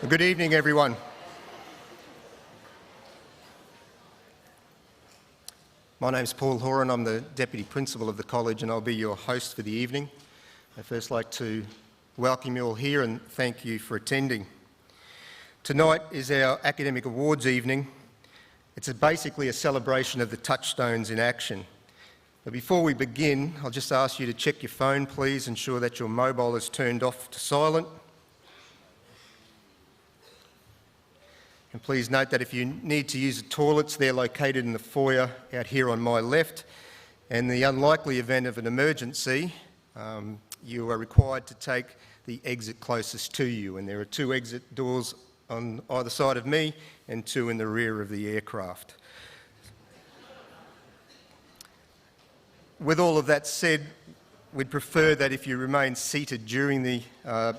Good evening, everyone. My name's Paul Horan. I'm the Deputy Principal of the College and I'll be your host for the evening. I'd first like to welcome you all here and thank you for attending. Tonight is our Academic Awards evening. It's basically a celebration of the touchstones in action. But before we begin, I'll just ask you to check your phone, please. Ensure that your mobile is turned off to silent. And please note that if you need to use the toilets, they're located in the foyer out here on my left. And in the unlikely event of an emergency, you are required to take the exit closest to you. And there are 2 exit doors on either side of me and 2 in the rear of the aircraft. With all of that said, we'd prefer that if you remain seated during the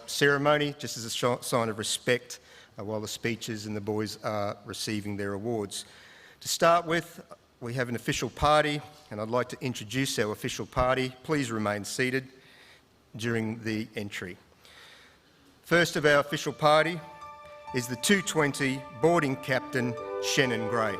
ceremony, just as a sign of respect, while the speeches and the boys are receiving their awards. To start with, we have an official party, and I'd like to introduce our official party. Please remain seated during the entry. First of our official party is the 220 boarding captain, Shannon Gray.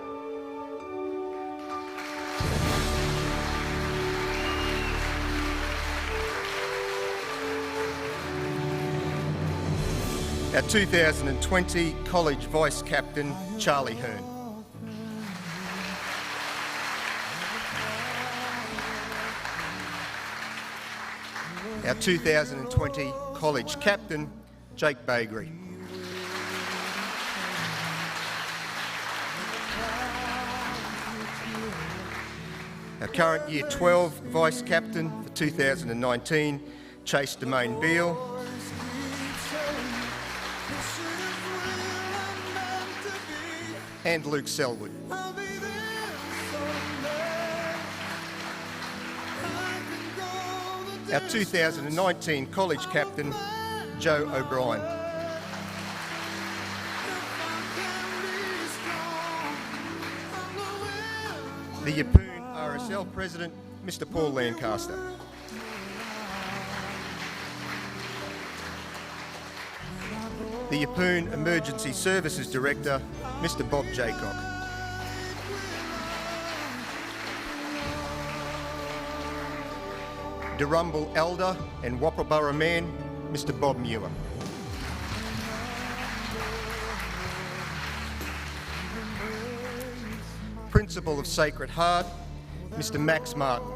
Our 2020 College Vice Captain, Charlie Hearn. Our 2020 College Captain, Jake Bagri. Our current Year 12 Vice Captain for 2019, Chase Domain Beale. And Luke Selwood. Our 2019 College Captain, Joe O'Brien. The Yeppoon RSL President, Mr. Paul Lancaster. The Yeppoon Emergency Services Director, Mr. Bob Jaycock. Dirumble Elder and Wappaburra Man, Mr. Bob Muir. Principal of Sacred Heart, Mr. Max Martin.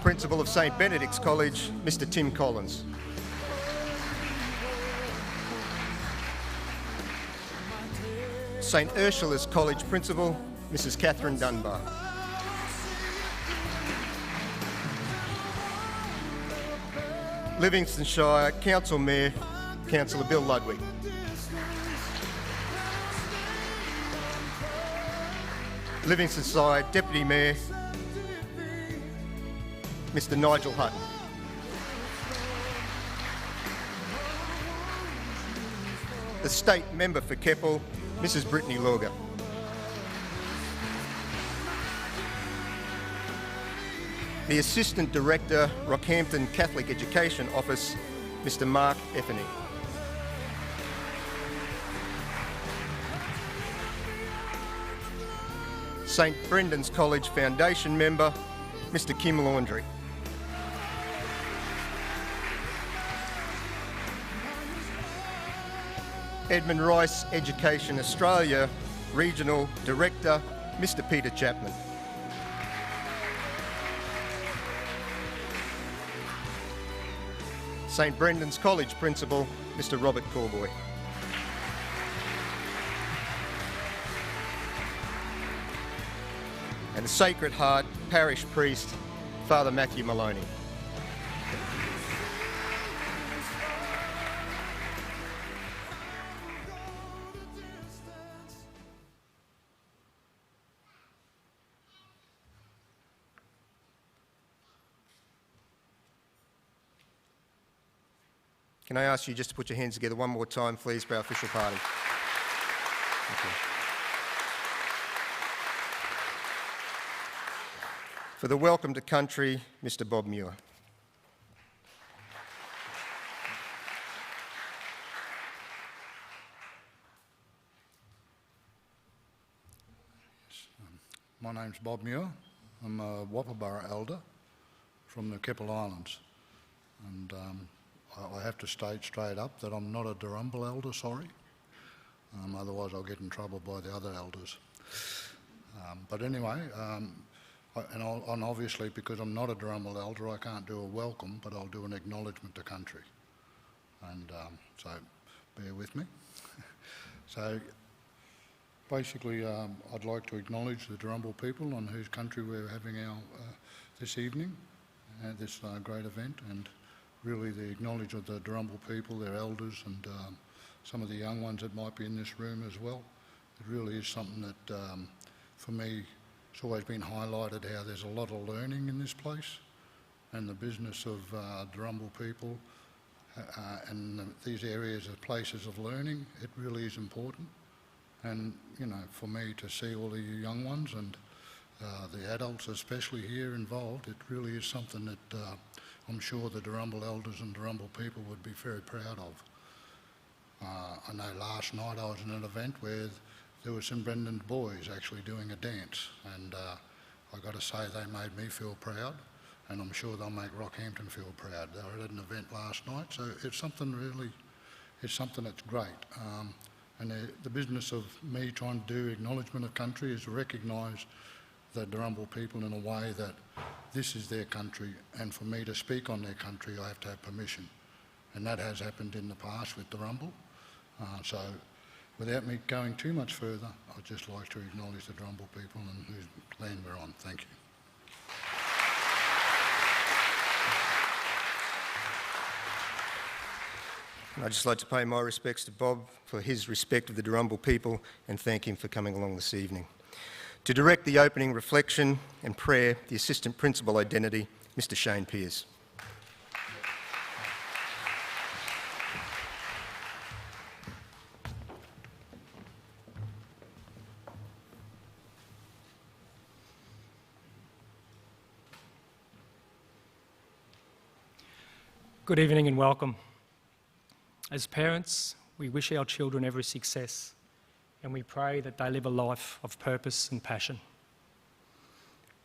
Principal of St Benedict's College, Mr. Tim Collins. St Ursula's College Principal, Mrs. Catherine Dunbar. Livingston Shire Council Mayor, Councillor Bill Ludwig. Livingston Shire Deputy Mayor, Mr. Nigel Hutton. The State Member for Keppel, Mrs. Brittany Lauger. The Assistant Director, Rockhampton Catholic Education Office, Mr. Mark Effany. St Brendan's College Foundation Member, Mr. Kim Laundry. Edmund Rice Education Australia Regional Director, Mr. Peter Chapman. St Brendan's College Principal, Mr. Robert Corboy. And the Sacred Heart Parish Priest, Father Matthew Maloney. Can I ask you just to put your hands together one more time, please, for our official party? Thank you. For the Welcome to Country, Mr Bob Muir. My name's Bob Muir. I'm a Wapabara elder from the Keppel Islands, and I have to state straight up that I'm not a Dirrumbal elder, sorry. Otherwise I'll get in trouble by the other elders. But anyway, and obviously because I'm not a Dirrumbal elder, I can't do a welcome, but I'll do an acknowledgement to country. And so bear with me. So basically, I'd like to acknowledge the Dirrumbal people on whose country we're having our this evening, this great event, and really the acknowledge of the Dirrumbal people, their elders, and some of the young ones that might be in this room as well. It really is something that, for me, it's always been highlighted how there's a lot of learning in this place, and the business of Dirrumbal people and these areas are places of learning. It really is important. And, you know, for me to see all the young ones and the adults especially here involved, it really is something that I'm sure the Dirrumbal elders and Dirrumbal people would be very proud of. I know last night I was in an event where there were some Brendan boys actually doing a dance, and I've got to say they made me feel proud, and I'm sure they'll make Rockhampton feel proud. They were at an event last night, so it's something really, it's something that's great. And the business of me trying to do acknowledgement of country is to recognise the Dirrumbal people in a way that this is their country, and for me to speak on their country I have to have permission. And that has happened in the past with Dirrumbal. So without me going too much further, I'd just like to acknowledge the Dirrumbal people and whose land we're on. Thank you. I'd just like to pay my respects to Bob for his respect of the Dirrumbal people and thank him for coming along this evening. To direct the opening reflection and prayer, the Assistant Principal Identity, Mr Shane Pearce. Good evening and welcome. As parents, we wish our children every success, and we pray that they live a life of purpose and passion.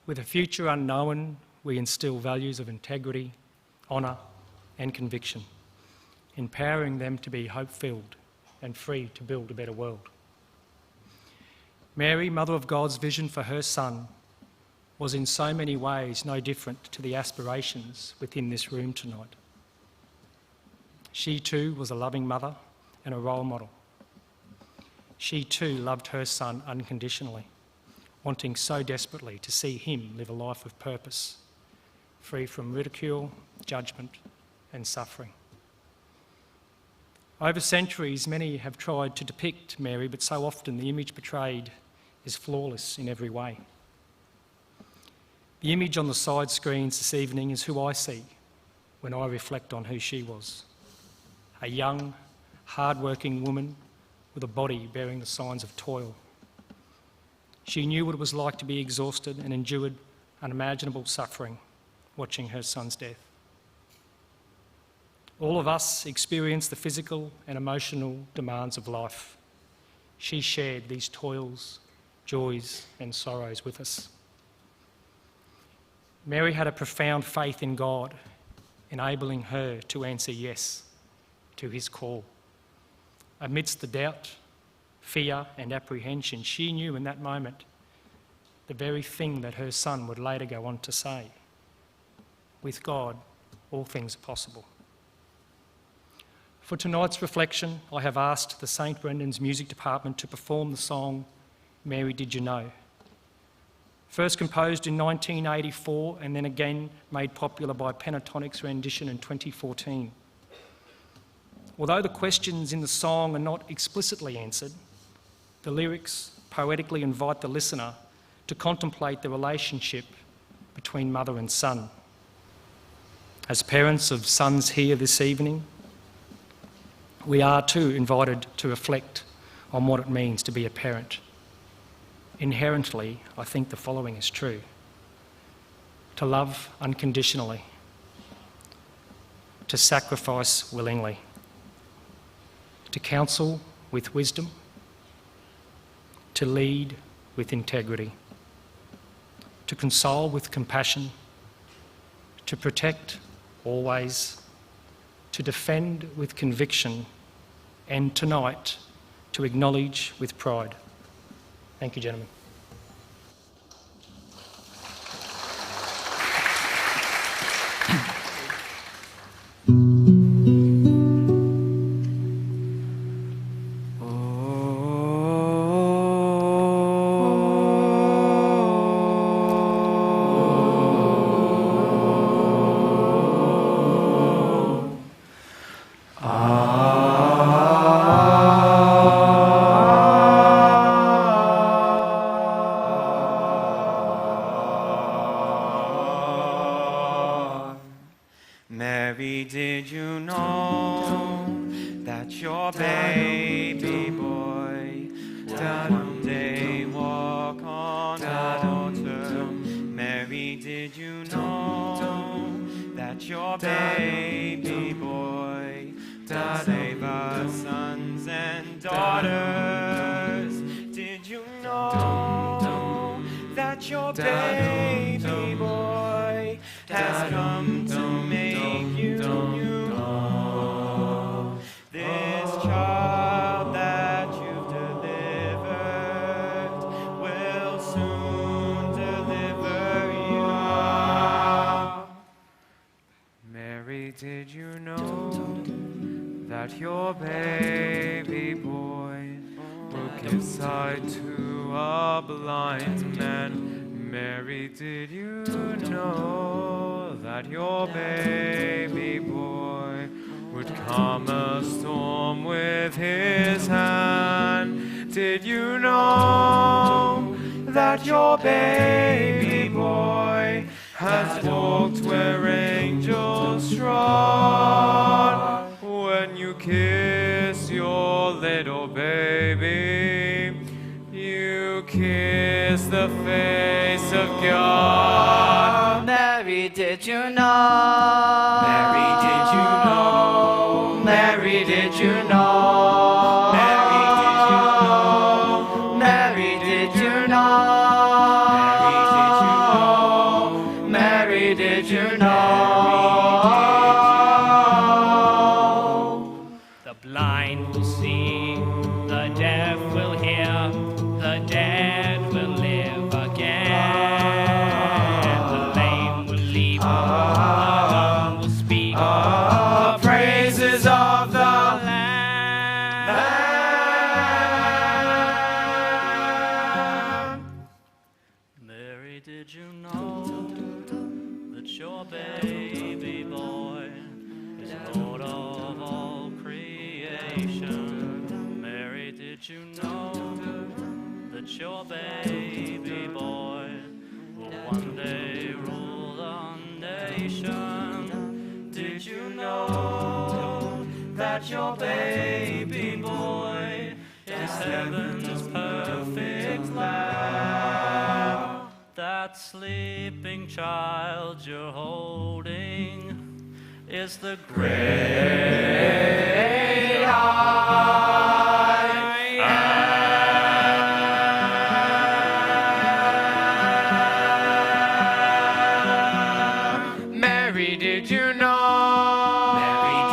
With a future unknown, we instil values of integrity, honour and conviction, empowering them to be hope-filled and free to build a better world. Mary, Mother of God's vision for her Son, was in so many ways no different to the aspirations within this room tonight. She too was a loving mother and a role model. She too loved her Son unconditionally, wanting so desperately to see him live a life of purpose, free from ridicule, judgment and suffering. Over centuries, many have tried to depict Mary, but so often the image portrayed is flawless in every way. The image on the side screens this evening is who I see when I reflect on who she was. A young, hard-working woman with a body bearing the signs of toil. She knew what it was like to be exhausted and endured unimaginable suffering watching her son's death. All of us experience the physical and emotional demands of life. She shared these toils, joys and sorrows with us. Mary had a profound faith in God, enabling her to answer yes to his call. Amidst the doubt, fear and apprehension, she knew in that moment the very thing that her son would later go on to say: with God, all things are possible. For tonight's reflection, I have asked the St Brendan's Music Department to perform the song, Mary Did You Know? First composed in 1984 and then again made popular by Pentatonic's rendition in 2014. Although the questions in the song are not explicitly answered, the lyrics poetically invite the listener to contemplate the relationship between mother and son. As parents of sons here this evening, we are too invited to reflect on what it means to be a parent. Inherently, I think the following is true. to love unconditionally, to sacrifice willingly, to counsel with wisdom, to lead with integrity, to console with compassion, to protect always, to defend with conviction, and tonight to acknowledge with pride. Thank you, gentlemen. Mary, did you know that your baby boy would one day walk on water? Mary, did you know that your baby boy would save us sons and daughters? Did you know that your baby boy has come to make you new? This child that you've delivered will soon deliver you. Mary, did you know that your baby boy will give sight to a blind man? Mary, did you know that your baby boy would calm a storm with his hand? Did you know that your baby boy has walked where angels trod? When you kiss your little baby, you kiss the face of God. Mary, did you know? Mary, did you know? Mary, did you know? Mary, did you know? Mary, did you know? Mary, did you know? Mary, did you know? The blind will see, the deaf will hear, the dead will live again. The lame will leap, the dumb will speak, the praises of the Lamb. Mary, did you know that your baby boy is Lord of all creation? Mary, did you know that your baby boy will one day rule the nation? Did you know that your baby boy is heaven's perfect lamb? That sleeping child you're holding is the great Mary, did you know? Mary,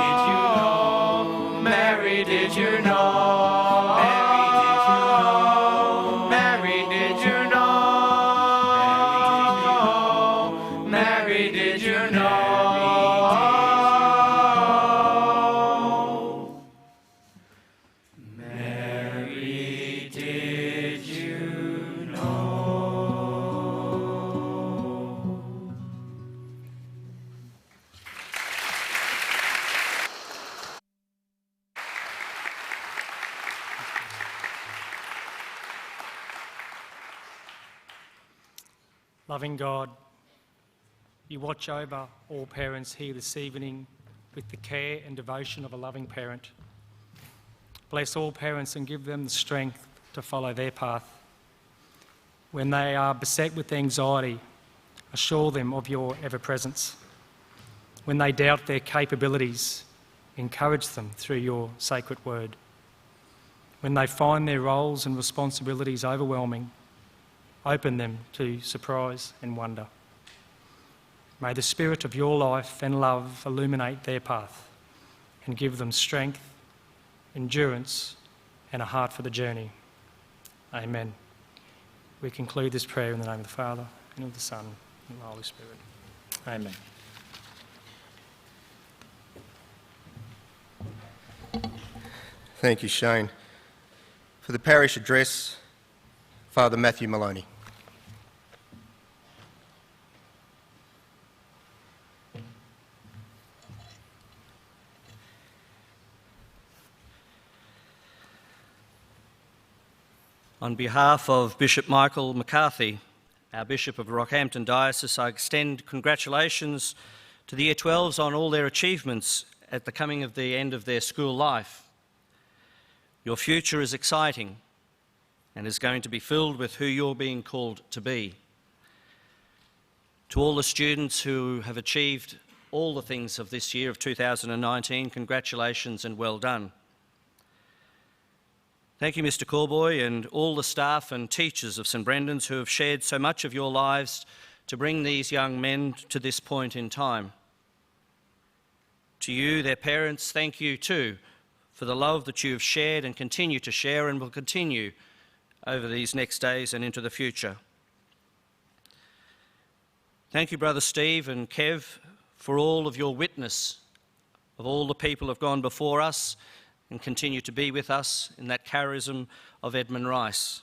did you know? Mary, did you know? Mary, did you know? Mary, did you know? Mary, did you Loving God, you watch over all parents here this evening with the care and devotion of a loving parent. Bless all parents and give them the strength to follow their path. When they are beset with anxiety, assure them of your ever-presence. When they doubt their capabilities, encourage them through your sacred word. When they find their roles and responsibilities overwhelming, open them to surprise and wonder. May the spirit of your life and love illuminate their path and give them strength, endurance, and a heart for the journey. Amen. We conclude this prayer in the name of the Father, and of the Son, and of the Holy Spirit. Amen. Thank you, Shane. For the parish address, Father Matthew Maloney. On behalf of Bishop Michael McCarthy, our Bishop of Rockhampton Diocese, I extend congratulations to the Year 12s on all their achievements at the coming of the end of their school life. Your future is exciting and is going to be filled with who you're being called to be. To all the students who have achieved all the things of this year of 2019, congratulations and well done. Thank you, Mr. Corboy, and all the staff and teachers of St Brendan's who have shared so much of your lives to bring these young men to this point in time. To you, their parents, thank you too for the love that you have shared and continue to share and will continue over these next days and into the future. Thank you, Brother Steve and Kev, for all of your witness of all the people who have gone before us and continue to be with us in that charism of Edmund Rice.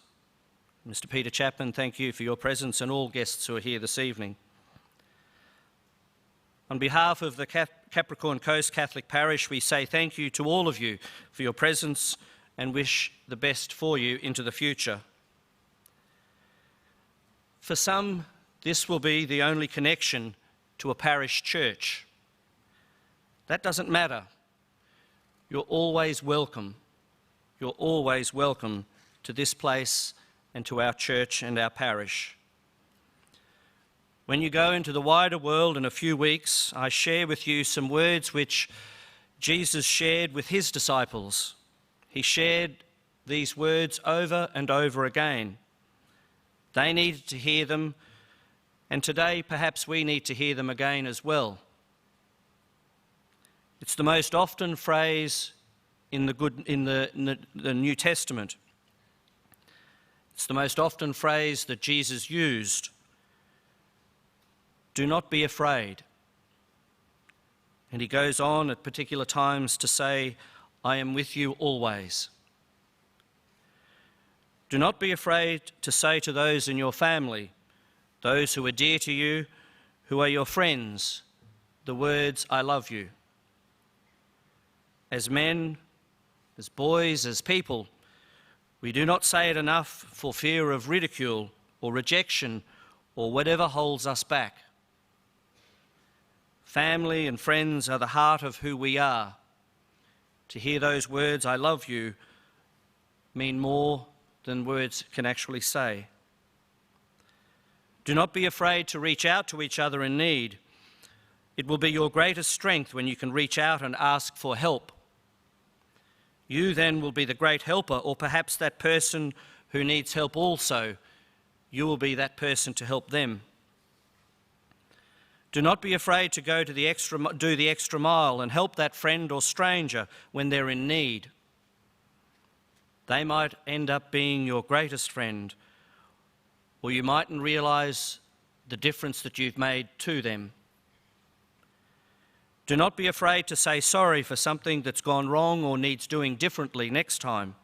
Mr. Peter Chapman, thank you for your presence and all guests who are here this evening. On behalf of the Capricorn Coast Catholic Parish, we say thank you to all of you for your presence and wish the best for you into the future. For some, this will be the only connection to a parish church. That doesn't matter. You're always welcome. You're always welcome to this place and to our church and our parish. When you go into the wider world in a few weeks, I share with you some words which Jesus shared with his disciples. He shared these words over and over again. They needed to hear them, and today perhaps we need to hear them again as well. It's the most often phrase in the New Testament. It's the most often phrase that Jesus used. Do not be afraid. And he goes on at particular times to say, I am with you always. Do not be afraid to say to those in your family, those who are dear to you, who are your friends, the words, I love you. As men, as boys, as people, we do not say it enough for fear of ridicule or rejection or whatever holds us back. Family and friends are the heart of who we are. To hear those words, I love you, mean more than words can actually say. Do not be afraid to reach out to each other in need. It will be your greatest strength when you can reach out and ask for help. You then will be the great helper, or perhaps that person who needs help also. You will be that person to help them. Do not be afraid to do the extra mile and help that friend or stranger when they're in need. They might end up being your greatest friend, or you mightn't realise the difference that you've made to them. Do not be afraid to say sorry for something that's gone wrong or needs doing differently next time.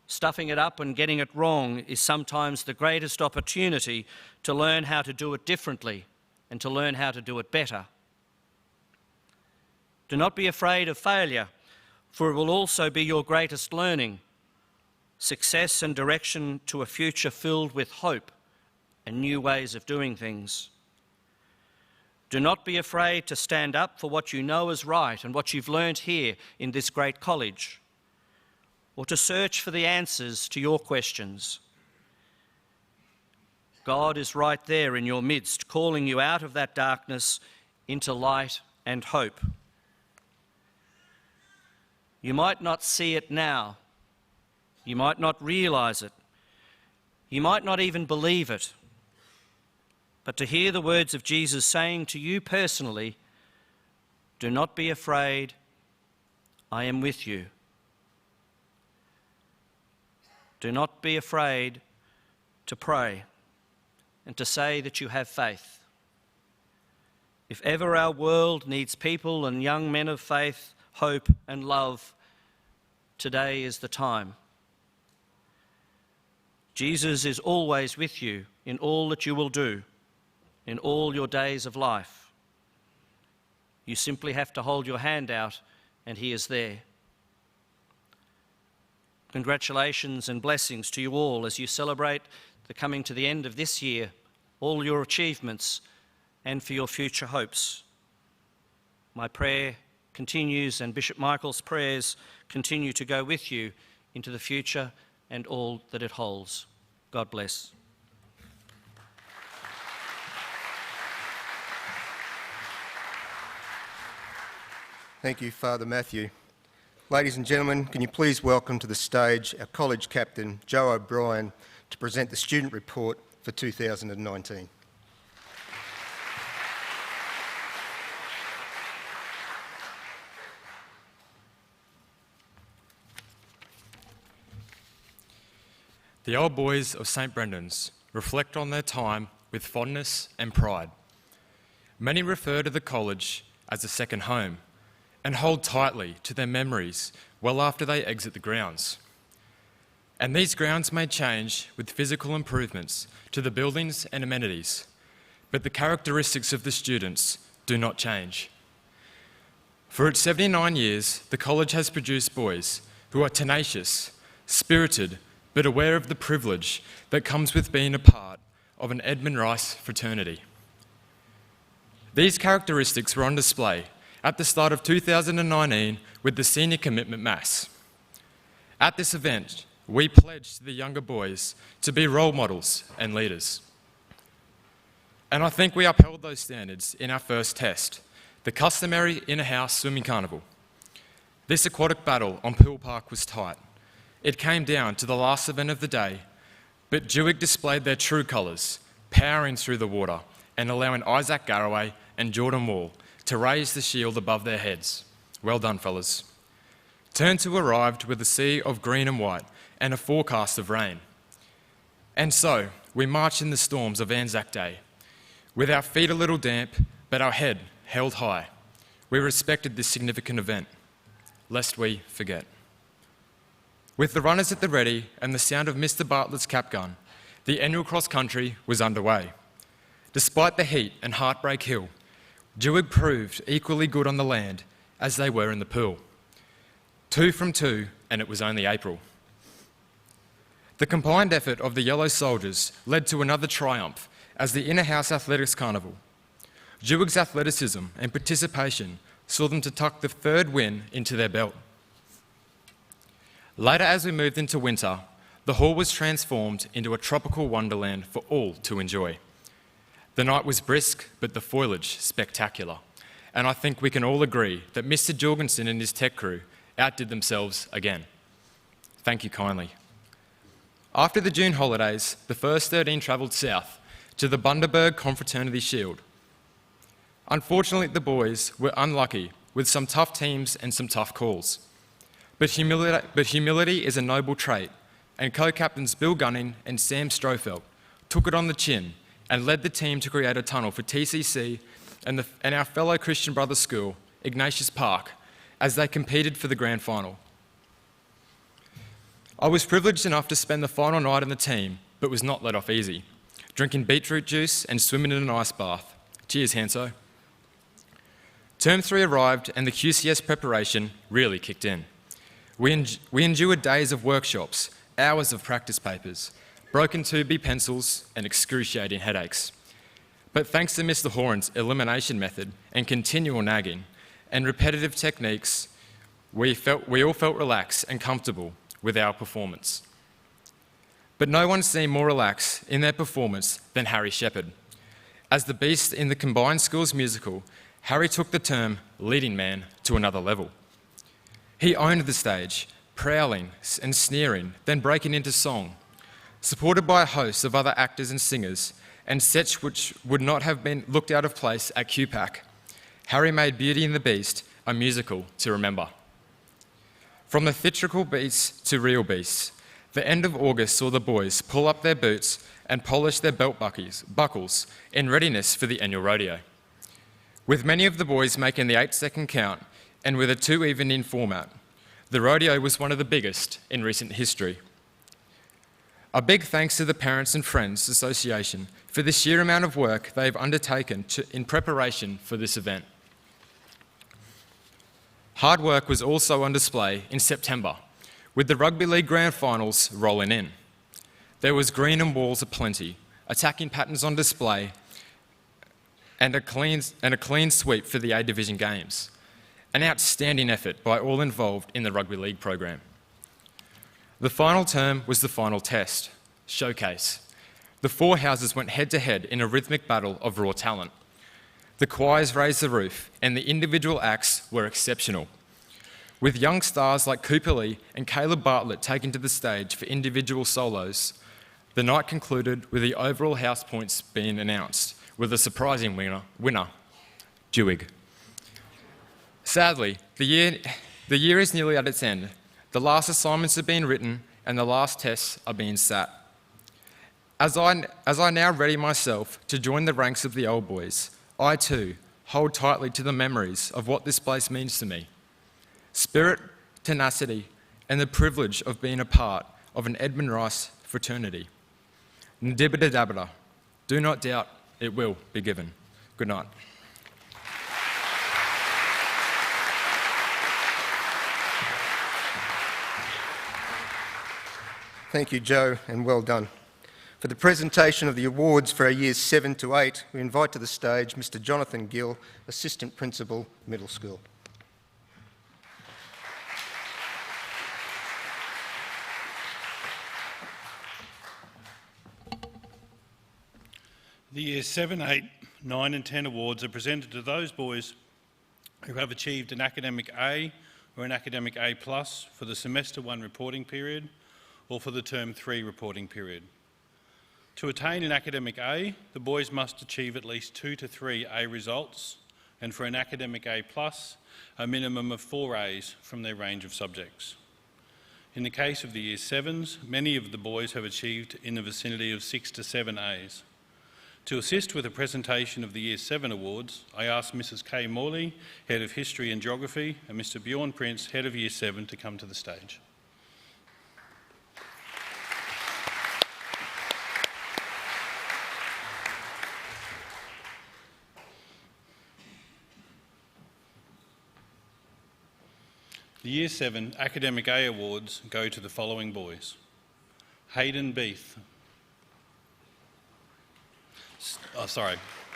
Stuffing it up and getting it wrong is sometimes the greatest opportunity to learn how to do it differently and to learn how to do it better. Do not be afraid of failure, for it will also be your greatest learning, success and direction to a future filled with hope and new ways of doing things. Do not be afraid to stand up for what you know is right and what you've learnt here in this great college, or to search for the answers to your questions. God is right there in your midst, calling you out of that darkness into light and hope. You might not see it now. You might not realise it. You might not even believe it. But to hear the words of Jesus saying to you personally, "Do not be afraid, I am with you." Do not be afraid to pray and to say that you have faith. If ever our world needs people and young men of faith, hope and love, today is the time. Jesus is always with you in all that you will do, in all your days of life. You simply have to hold your hand out and he is there. Congratulations and blessings to you all as you celebrate the coming to the end of this year, all your achievements and for your future hopes. My prayer continues and Bishop Michael's prayers continue to go with you into the future and all that it holds. God bless. Thank you, Father Matthew. Ladies and gentlemen, can you please welcome to the stage our college captain, Joe O'Brien, to present the student report for 2019. The old boys of St Brendan's reflect on their time with fondness and pride. Many refer to the college as a second home and hold tightly to their memories well after they exit the grounds. And these grounds may change with physical improvements to the buildings and amenities, but the characteristics of the students do not change. For its 79 years, the college has produced boys who are tenacious, spirited, but aware of the privilege that comes with being a part of an Edmund Rice fraternity. These characteristics were on display at the start of 2019 with the Senior Commitment Mass. At this event, we pledged the younger boys to be role models and leaders. And I think we upheld those standards in our first test, the customary inner-house swimming carnival. This aquatic battle on Poole Park was tight. It came down to the last event of the day, but Duick displayed their true colours, powering through the water and allowing Isaac Garraway and Jordan Wall to raise the shield above their heads. Well done, fellas. Turn 2 arrived with a sea of green and white and a forecast of rain. And so, we marched in the storms of Anzac Day, with our feet a little damp, but our head held high. We respected this significant event, lest we forget. With the runners at the ready and the sound of Mr. Bartlett's cap gun, the annual cross-country was underway. Despite the heat and Heartbreak Hill, Duick proved equally good on the land as they were in the pool. 2 from 2, and it was only April. The combined effort of the Yellow Soldiers led to another triumph as the Inner House Athletics Carnival. Duick's athleticism and participation saw them to tuck the 3rd win into their belt. Later, as we moved into winter, the hall was transformed into a tropical wonderland for all to enjoy. The night was brisk, but the foliage spectacular. And I think we can all agree that Mr. Jorgensen and his tech crew outdid themselves again. Thank you kindly. After the June holidays, the first 13 travelled south to the Bundaberg Confraternity Shield. Unfortunately, the boys were unlucky with some tough teams and some tough calls. But humility is a noble trait, and co-captains Bill Gunning and Sam Strofelt took it on the chin and led the team to create a tunnel for TCC and our fellow Christian Brothers school, Ignatius Park, as they competed for the grand final. I was privileged enough to spend the final night in the team, but was not let off easy, drinking beetroot juice and swimming in an ice bath. Cheers, Hanso. Term 3 arrived and the QCS preparation really kicked in. We endured days of workshops, hours of practice papers, broken 2B pencils and excruciating headaches. But thanks to Mr. Horan's elimination method and continual nagging and repetitive techniques, we all felt relaxed and comfortable with our performance. but no one seemed more relaxed in their performance than Harry Shepherd. As the Beast in the Combined Schools musical, Harry took the term leading man to another level. He owned the stage, prowling and sneering, then breaking into song. Supported by a host of other actors and singers, and sets which would not have been looked out of place at QPAC, Harry made Beauty and the Beast a musical to remember. From the theatrical beasts to real beasts, the end of August saw the boys pull up their boots and polish their belt buckles in readiness for the annual rodeo. With many of the boys making the 8-second count and with a 2-evening format, the rodeo was one of the biggest in recent history. A big thanks to the Parents and Friends Association for the sheer amount of work they have undertaken in preparation for this event. Hard work was also on display in September, with the Rugby League Grand Finals rolling in. There was green and walls aplenty, attacking patterns on display, and a clean sweep for the A-Division games. An outstanding effort by all involved in the Rugby League program. The final term was the final test, Showcase. The 4 houses went head-to-head in a rhythmic battle of raw talent. The choirs raised the roof, and the individual acts were exceptional. With young stars like Cooper Lee and Caleb Bartlett taken to the stage for individual solos, the night concluded with the overall house points being announced, with a surprising winner, Duig. Sadly, the year is nearly at its end. The last assignments are being written and the last tests are being sat. As I now ready myself to join the ranks of the old boys, I too hold tightly to the memories of what this place means to me. Spirit, tenacity, and the privilege of being a part of an Edmund Rice fraternity. Ndibba-da-dabba-da. Do not doubt, it will be given. Good night. Thank you, Joe, and well done. For the presentation of the awards for our years 7 to 8, we invite to the stage Mr. Jonathan Gill, Assistant Principal, Middle School. The Year 7, 8, 9 and 10 awards are presented to those boys who have achieved an Academic A or an Academic A+ for the Semester 1 reporting period or for the Term 3 reporting period. To attain an Academic A, the boys must achieve at least 2 to 3 A results, and for an Academic A+, a minimum of 4 A's from their range of subjects. In the case of the Year 7s, many of the boys have achieved in the vicinity of 6 to 7 A's. To assist with the presentation of the Year 7 awards, I ask Mrs. Kay Morley, Head of History and Geography, and Mr. Bjorn Prince, Head of Year 7, to come to the stage. The Year 7 Academic A awards go to the following boys. Hayden Beath.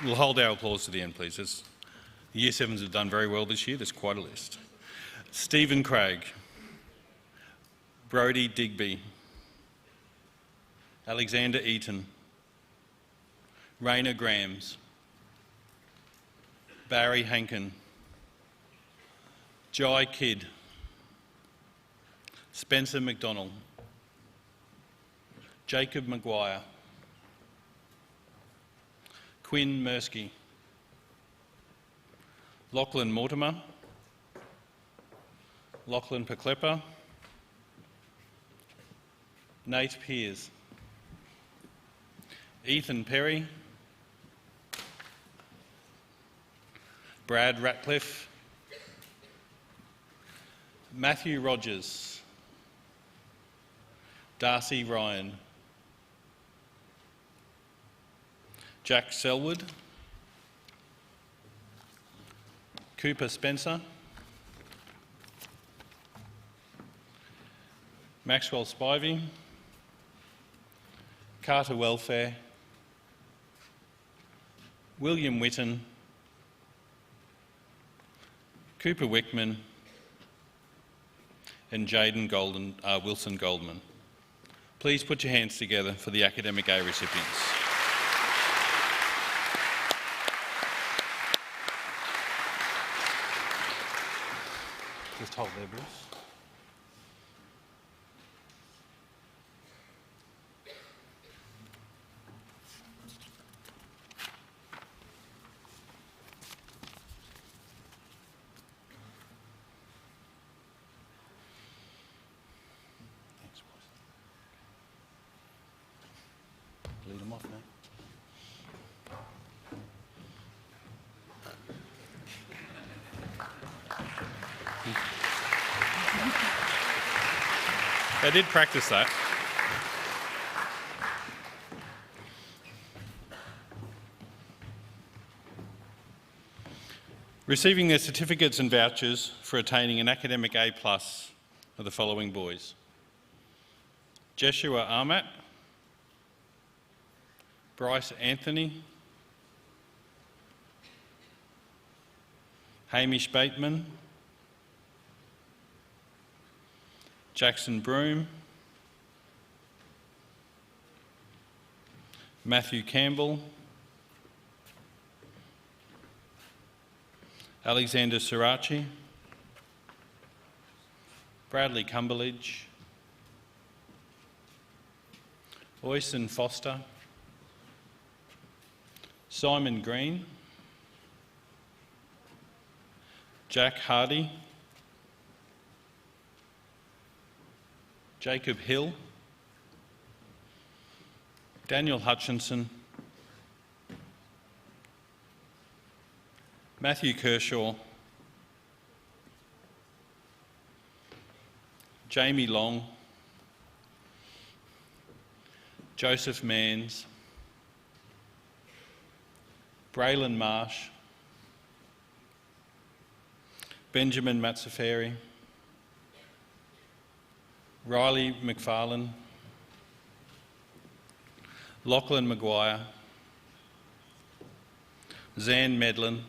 We'll hold our applause to the end, please. The Year 7s have done very well this year. There's quite a list. Stephen Craig. Brodie Digby. Alexander Eaton. Raina Grams. Barry Hankin. Jai Kidd. Spencer McDonald. Jacob Maguire. Quinn Mursky. Lachlan Mortimer. Lachlan Peklepper. Nate Pears. Ethan Perry. Brad Ratcliffe. Matthew Rogers. Darcy Ryan. Jack Selwood. Cooper Spencer. Maxwell Spivey. Carter Welfare. William Witten. Cooper Wickman. And Jaden Wilson Goldman. Please put your hands together for the Academic A recipients. Just hold there, Bruce. Thanks, boys. Lead them off now. They did practice that. Receiving their certificates and vouchers for attaining an Academic A+ are the following boys: Jeshua Armat, Bryce Anthony, Hamish Bateman, Jackson Broom, Matthew Campbell, Alexander Sirachi, Bradley Cumberledge, Oyson Foster, Simon Green, Jack Hardy, Jacob Hill, Daniel Hutchinson, Matthew Kershaw, Jamie Long, Joseph Manns, Braylon Marsh, Benjamin Matsaferi, Riley McFarlane, Lachlan Maguire, Zan Medlin,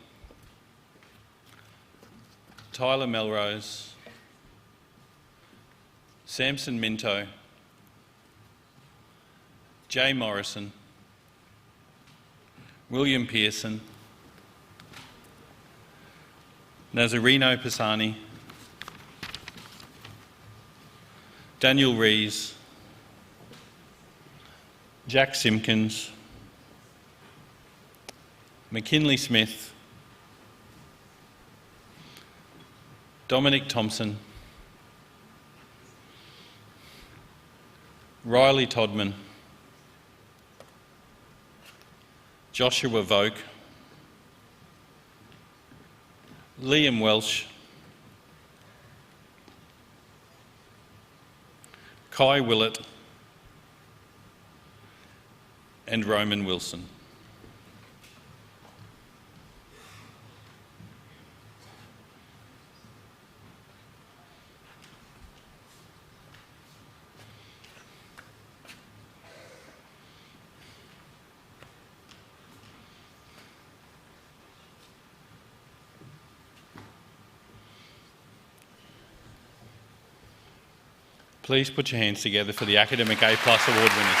Tyler Melrose, Samson Minto, Jay Morrison, William Pearson, Nazareno Pisani, Daniel Rees, Jack Simpkins, McKinley Smith, Dominic Thompson, Riley Todman, Joshua Voke, Liam Welsh, Kai Willett, and Roman Wilson. Please put your hands together for the Academic A+ award winners.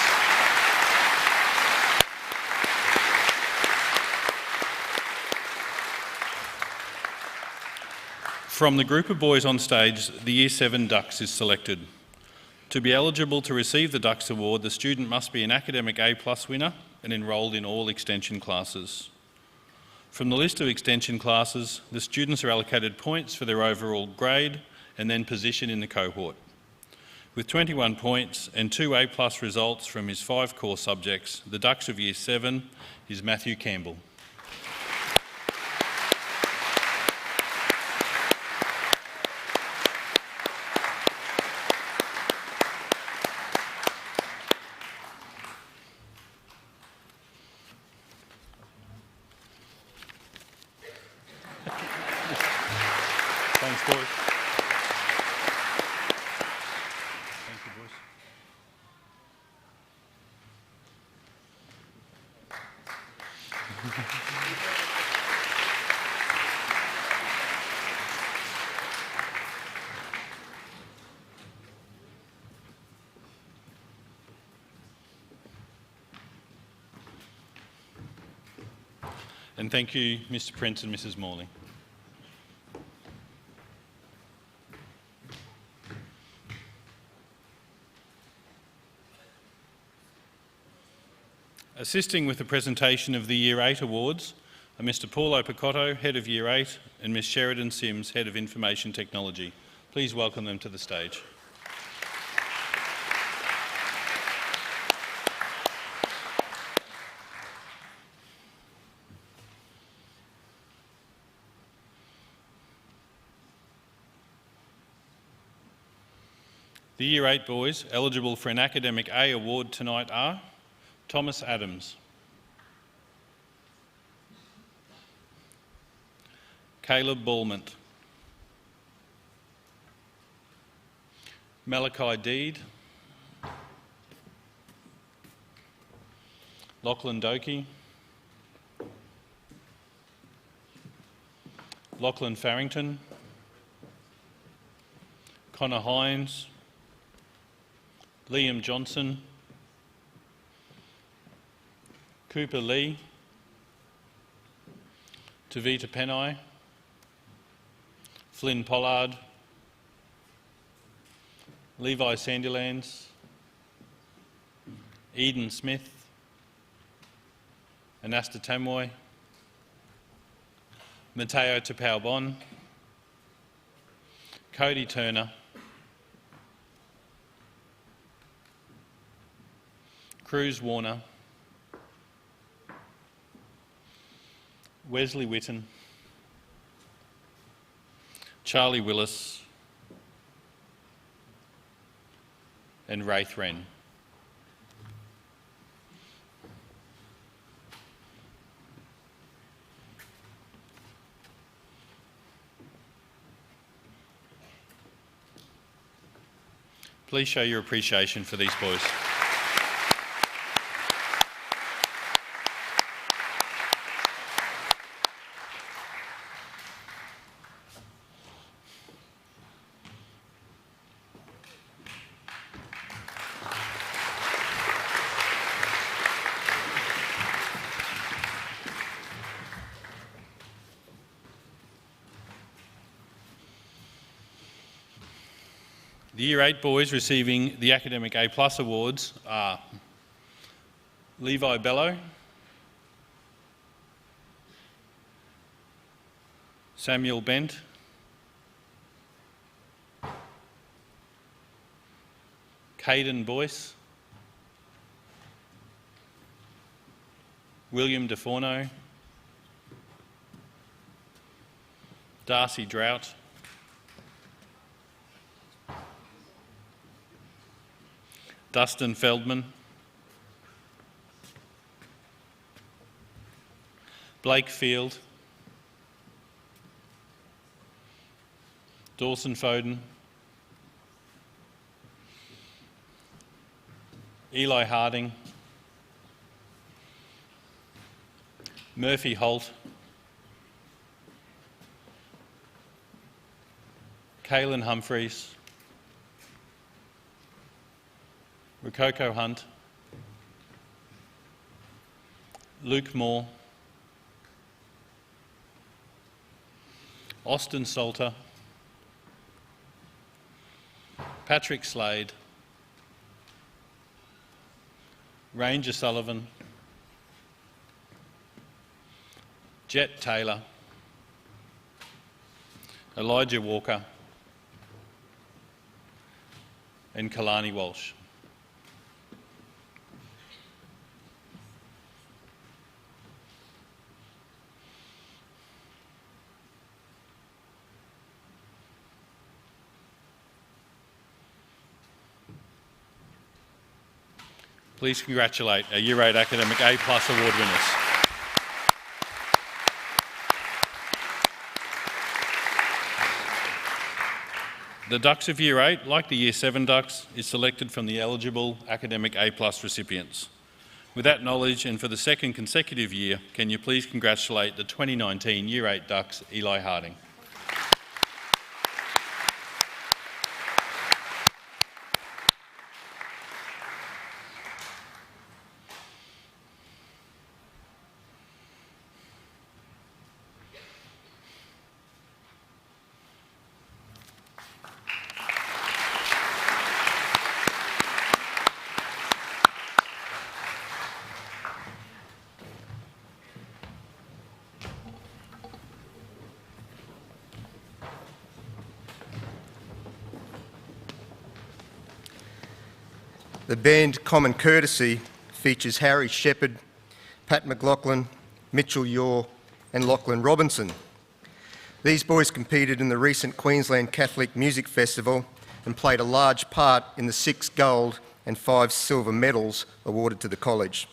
From the group of boys on stage, the Year 7 Dux is selected. To be eligible to receive the Dux Award, the student must be an Academic A+ winner and enrolled in all extension classes. From the list of extension classes, the students are allocated points for their overall grade and then position in the cohort. With 21 points and 2 A+ results from his 5 core subjects, the Dux of Year 7 is Matthew Campbell. Thanks, boys. Thank you, boys. And thank you, Mr. Prince and Mrs. Morley. Assisting with the presentation of the Year 8 awards are Mr. Paulo Picotto, Head of Year 8, and Ms. Sheridan Sims, Head of Information Technology. Please welcome them to the stage. The Year 8 boys eligible for an Academic A award tonight are Thomas Adams, Caleb Ballment, Malachi Deed, Lachlan Doakey, Lachlan Farrington, Connor Hines, Liam Johnson, Cooper Lee, Tavita Penai, Flynn Pollard, Levi Sandilands, Eden Smith, Anasta Tamoy, Matteo Tapau-Bon, Cody Turner, Cruz Warner, Wesley Witten, Charlie Willis, and Wraith Wren. Please show your appreciation for these boys. The Year 8 boys receiving the Academic A+ awards are Levi Bello, Samuel Bent, Caden Boyce, William DeForno, Darcy Drought, Dustin Feldman, Blake Field, Dawson Foden, Eli Harding, Murphy Holt, Kaylin Humphreys, Rokoko Hunt, Luke Moore, Austin Salter, Patrick Slade, Ranger Sullivan, Jet Taylor, Elijah Walker, and Kalani Walsh. Please congratulate our Year 8 Academic A+ award winners. The Ducks of Year 8, like the Year 7 Ducks, is selected from the eligible Academic A+ recipients. With that knowledge, and for the second consecutive year, can you please congratulate the 2019 Year 8 Ducks, Eli Harding. The band Common Courtesy features Harry Shepherd, Pat McLaughlin, Mitchell Yaw and Lachlan Robinson. These boys competed in the recent Queensland Catholic Music Festival and played a large part in the 6 gold and 5 silver medals awarded to the college.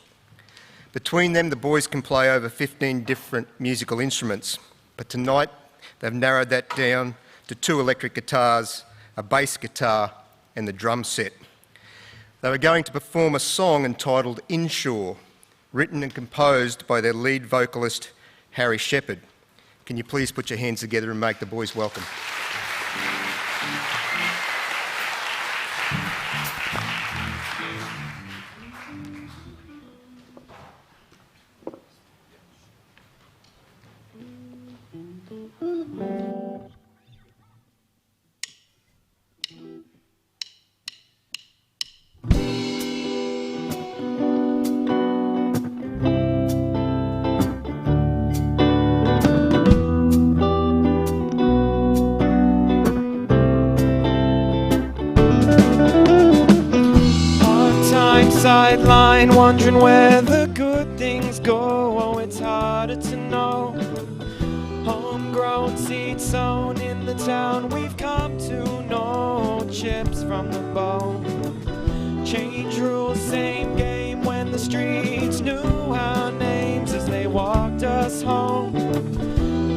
Between them, the boys can play over 15 different musical instruments, but tonight they've narrowed that down to 2 electric guitars, a bass guitar and the drum set. They were going to perform a song entitled Inshore, written and composed by their lead vocalist, Harry Shepherd. Can you please put your hands together and make the boys welcome? Sideline, wondering where the good things go. Oh, it's harder to know. Homegrown seed sown in the town we've come to know. Chips from the bone. Change rules, same game when the streets knew our names as they walked us home.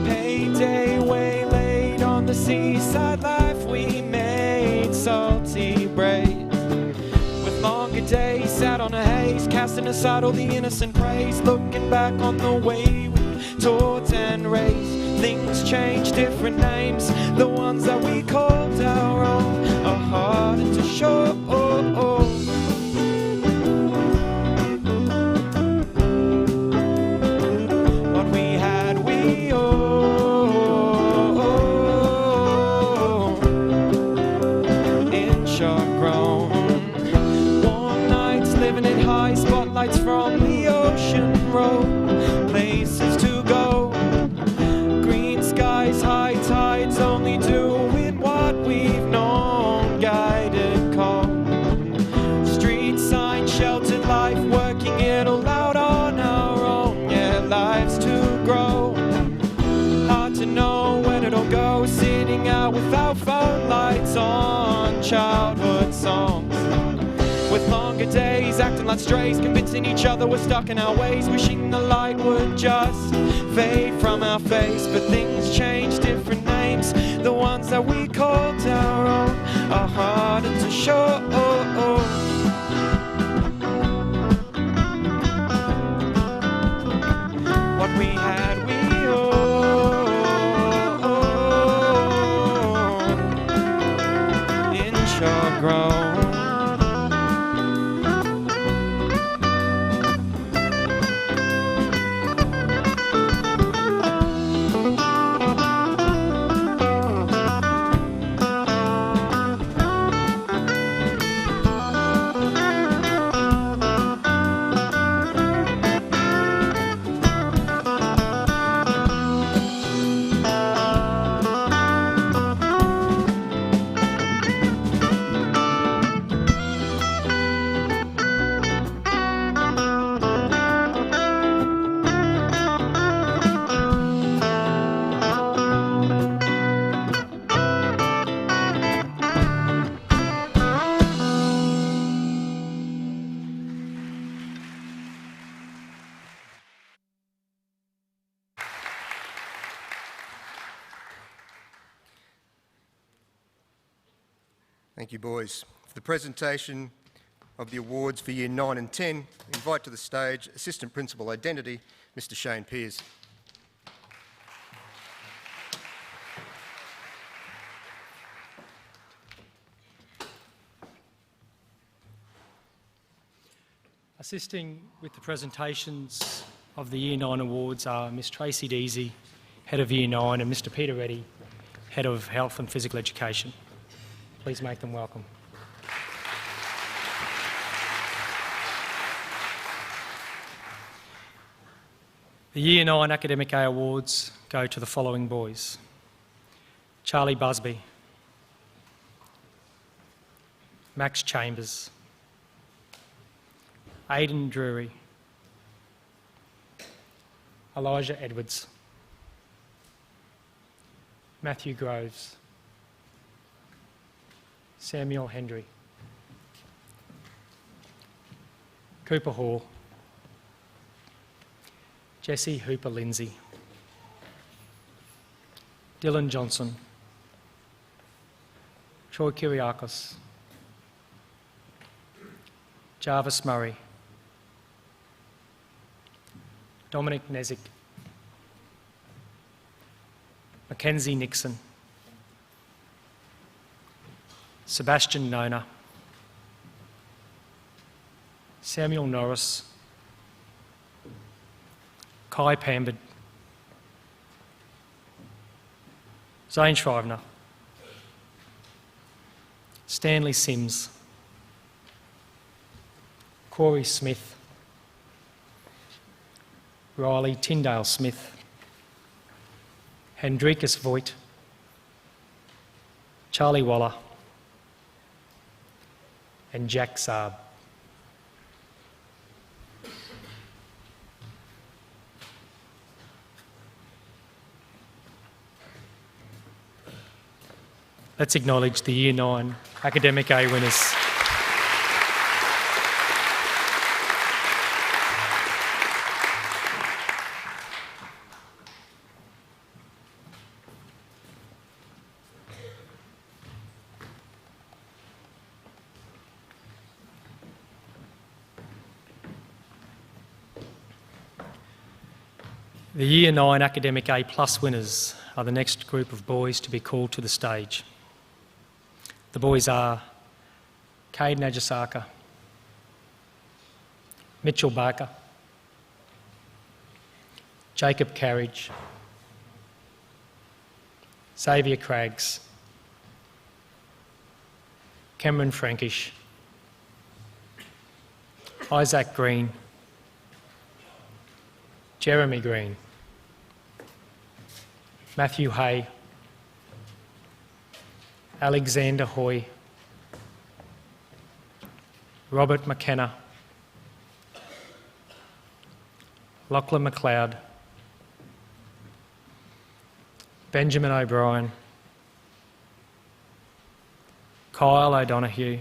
Payday waylaid on the seaside, life we made. Salty braids. Longer days, sat on a haze, casting aside all the innocent praise, looking back on the way we taught and raised. Things change, different names, the ones that we called our own are harder to show. What we had, we own. Inch or grown. Living in high spotlights from the ocean road, places to go, green skies, high tides, only doing what we've known, guided call, street sign, sheltered life, working it all out on our own, yeah, lives to grow, hard to know when it'll go, sitting out without phone lights on, childhood songs. With longer days, acting like strays, convincing each other we're stuck in our ways, wishing the light would just fade from our face. But things change, different names, the ones that we called our own are harder to show. What we had, we own. Inch or grown. Thank you, boys. For the presentation of the awards for Year 9 and 10, I invite to the stage Assistant Principal Identity, Mr. Shane Pearce. Assisting with the presentations of the Year 9 awards are Miss Tracy Deasy, Head of Year 9, and Mr. Peter Reddy, Head of Health and Physical Education. Please make them welcome. The Year 9 Academic A Awards go to the following boys: Charlie Busby, Max Chambers, Aidan Drury, Elijah Edwards, Matthew Groves, Samuel Hendry, Cooper Hall, Jesse Hooper Lindsay, Dylan Johnson, Troy Kyriakos, Jarvis Murray, Dominic Nezik, Mackenzie Nixon, Sebastian Nona, Samuel Norris, Kai Pambard, Zane Shrivener, Stanley Sims, Corey Smith, Riley Tyndale Smith, Hendrikus Voigt, Charlie Waller, and Jack Saab. Let's acknowledge the Year 9 Academic A winners. The Year 9 Academic A+ winners are the next group of boys to be called to the stage. The boys are Cade Nagasaka, Mitchell Barker, Jacob Carriage, Xavier Craggs, Cameron Frankish, Isaac Green, Jeremy Green, Matthew Hay, Alexander Hoy, Robert McKenna, Lachlan McLeod, Benjamin O'Brien, Kyle O'Donoghue,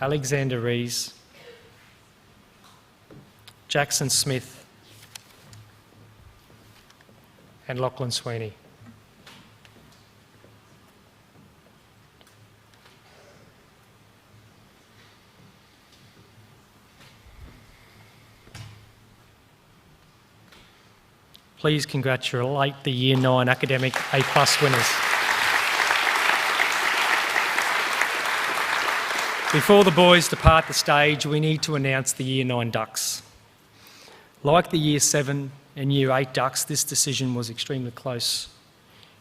Alexander Rees, Jackson Smith, and Lachlan Sweeney. Please congratulate the Year 9 Academic A+ winners. Before the boys depart the stage, we need to announce the Year 9 Ducks. Like the Year 7 and Year 8 Ducks, this decision was extremely close.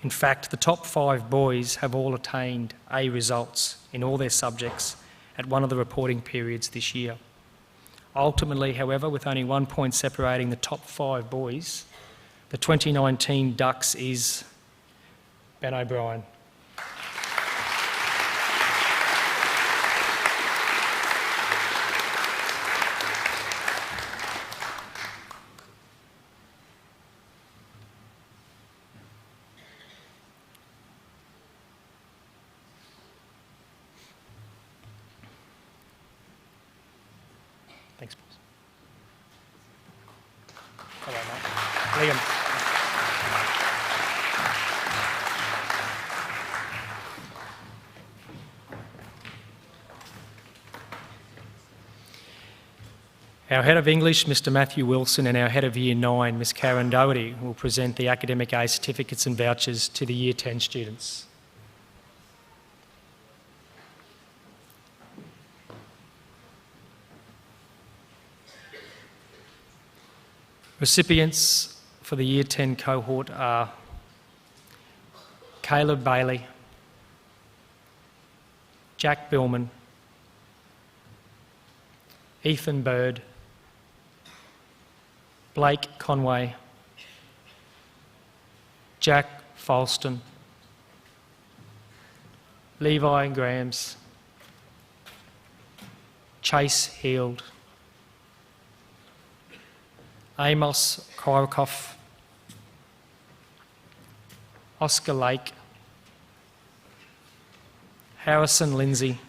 In fact, the top 5 boys have all attained A results in all their subjects at one of the reporting periods this year. Ultimately, however, with only 1 point separating the top 5 boys, the 2019 Ducks is Ben O'Brien. Thanks, boys. Hello, mate. Liam. Our Head of English, Mr Matthew Wilson, and our Head of Year 9, Ms Karen Doherty, will present the Academic A certificates and vouchers to the Year 10 students. Recipients for the Year 10 cohort are Caleb Bailey, Jack Billman, Ethan Bird, Blake Conway, Jack Falston, Levi Grams, Chase Heald, Amos Kyrikoff, Oscar Lake, Harrison Lindsay,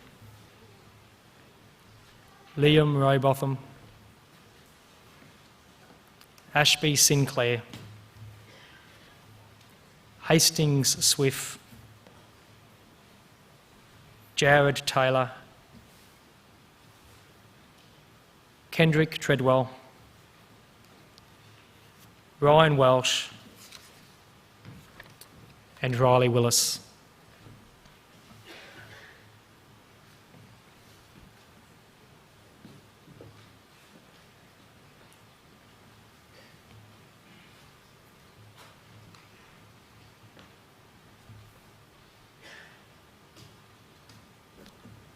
Liam Robotham, Ashby Sinclair, Hastings Swift, Jared Taylor, Kendrick Treadwell, Ryan Welsh, and Riley Willis.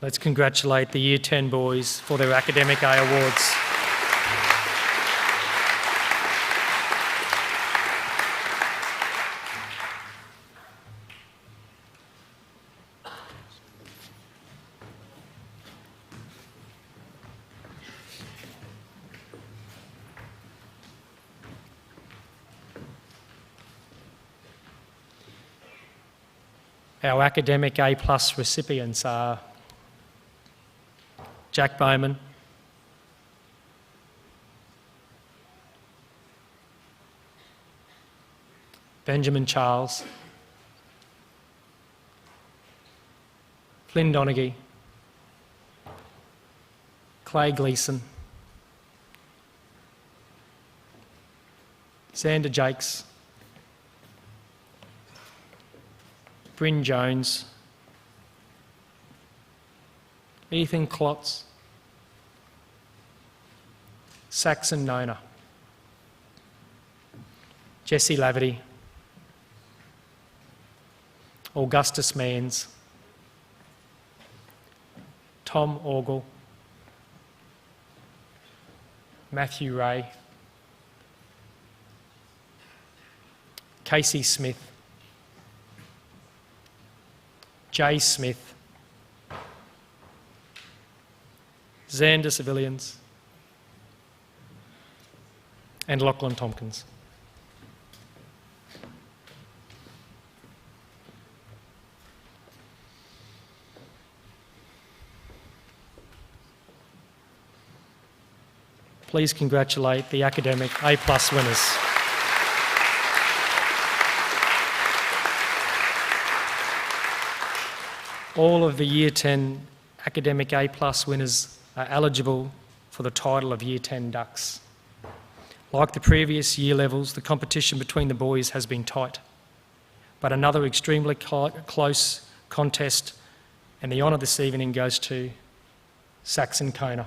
Let's congratulate the Year 10 boys for their Academic A awards. Our Academic A+ recipients are Jack Bowman, Benjamin Charles, Flynn Donaghy, Clay Gleeson, Xander Jakes, Bryn Jones, Ethan Klotz, Saxon Nona, Jesse Laverty, Augustus Manns, Tom Orgel, Matthew Ray, Casey Smith, Jay Smith, Xander Civilians, and Lachlan Tompkins. Please congratulate the Academic A+ winners. All of the Year 10 Academic A+ winners are eligible for the title of Year 10 Ducks. Like the previous year levels, the competition between the boys has been tight, but another extremely close contest, and the honour this evening goes to Saxon Kona.